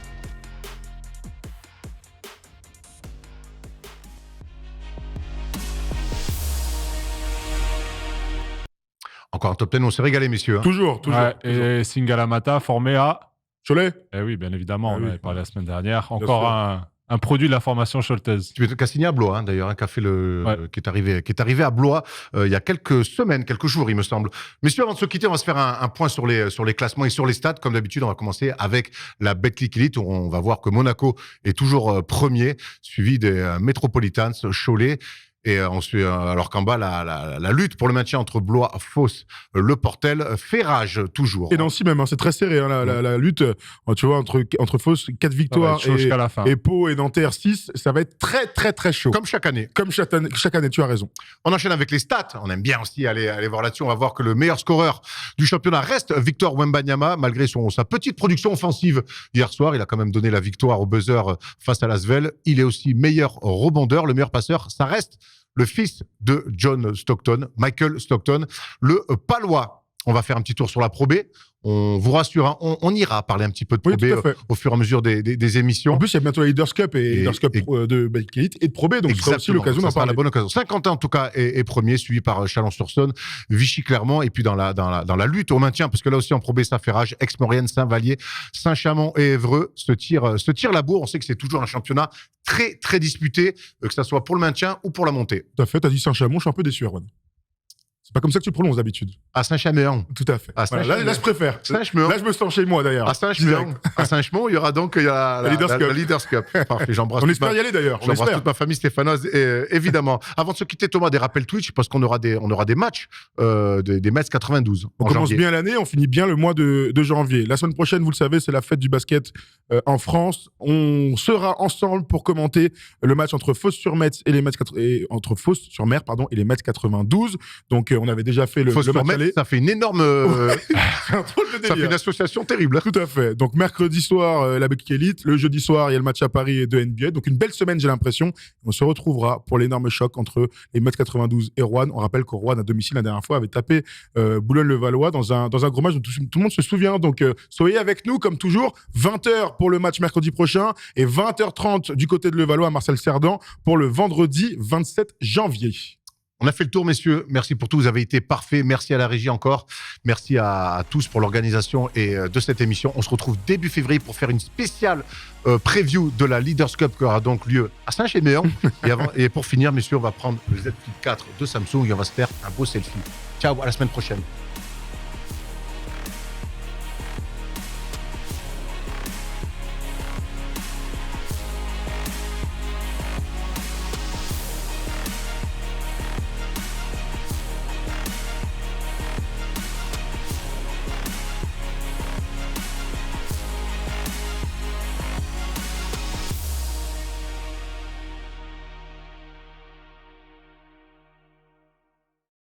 Encore un top 10, on s'est régalé, messieurs. Hein. Toujours. Ouais, et Singalamata formé à Cholet. Eh oui, bien évidemment, on en avait parlé la semaine dernière. Bien Encore sûr. un produit de la formation Choltaise. Tu es signé à Blois, hein, d'ailleurs, un café qui est arrivé à Blois il y a quelques semaines, quelques jours, il me semble. Messieurs, avant de se quitter, on va se faire un point sur les classements et sur les stats. Comme d'habitude, on va commencer avec la Betclic Elite, où on va voir que Monaco est toujours premier, suivi des Metropolitans, Cholet. Et ensuite, alors qu'en bas, la lutte pour le maintien entre Blois, Fos, Le Portel fait rage toujours. Et Nancy même, hein, c'est très serré, hein, la lutte, tu vois, entre Fos, 4 victoires et Pau et Nanterre 6, ça va être très très très chaud. Comme chaque année. Comme chaque année, tu as raison. On enchaîne avec les stats, on aime bien aussi aller voir là-dessus, on va voir que le meilleur scoreur du championnat reste Victor Wembanyama, malgré sa petite production offensive hier soir, il a quand même donné la victoire au buzzer face à l'Asvel, il est aussi meilleur rebondeur, le meilleur passeur, ça reste le fils de John Stockton, Michael Stockton, le Palois. On va faire un petit tour sur la Pro B. On vous rassure, hein, on ira parler un petit peu de Pro B au fur et à mesure des émissions. En plus, il y a bientôt la Leaders Cup et Leaders Cup de Betclic Elite et de Pro B, donc ce sera aussi l'occasion d'en parler. La bonne occasion. Saint-Quentin, en tout cas, est premier, suivi par Chalon-sur-Saône, Vichy-Clermont, et puis dans la lutte au maintien, parce que là aussi en Pro B, ça fait rage. Aix-Maurienne, Saint-Vallier, Saint-Chamond et Évreux se tirent la bourre. On sait que c'est toujours un championnat très, très disputé, que ça soit pour le maintien ou pour la montée. Tout à fait, t'as dit Saint-Chamond, je suis un peu déçu, Erwan. C'est pas comme ça que tu prononces d'habitude. À Saint-Chamond. Tout à fait. Voilà, là, je préfère. Saint-Chamond. Là, je me sens chez moi, d'ailleurs. À Saint-Chamond, il y aura donc la Leaders Cup. Parfait, j'embrasse. On espère y aller, d'ailleurs. J'embrasse toute ma famille stéphanoise, évidemment. Avant de se quitter, Thomas, des rappels Twitch, parce qu'on aura des matchs des Mets 92. On commence bien l'année, on finit bien le mois de janvier. La semaine prochaine, vous le savez, c'est la fête du basket en France. On sera ensemble pour commenter le match entre Fos-sur-Metz et les Mets entre Fos-sur-Mer, et les Mets 92. Donc, on avait déjà fait le match aller. Ça fait une énorme... ça fait une association terrible. Tout à fait. Donc, mercredi soir, la Betclic Elite. Le jeudi soir, il y a le match à Paris de NBA. Donc, une belle semaine, j'ai l'impression. On se retrouvera pour l'énorme choc entre les Mets 92 et Rouen. On rappelle que Rouen, à domicile, la dernière fois, avait tapé Boulogne-le-Valois dans un gros match dont tout le monde se souvient. Donc, soyez avec nous, comme toujours. 20h pour le match mercredi prochain et 20h30 du côté de Levallois à Marcel Cerdan pour le vendredi 27 janvier. On a fait le tour, messieurs. Merci pour tout. Vous avez été parfaits. Merci à la régie encore. Merci à tous pour l'organisation de cette émission. On se retrouve début février pour faire une spéciale preview de la Leaders Cup qui aura donc lieu à Saint-Chéméan. Et pour finir, messieurs, on va prendre le Z Flip 4 de Samsung et on va se faire un beau selfie. Ciao, à la semaine prochaine.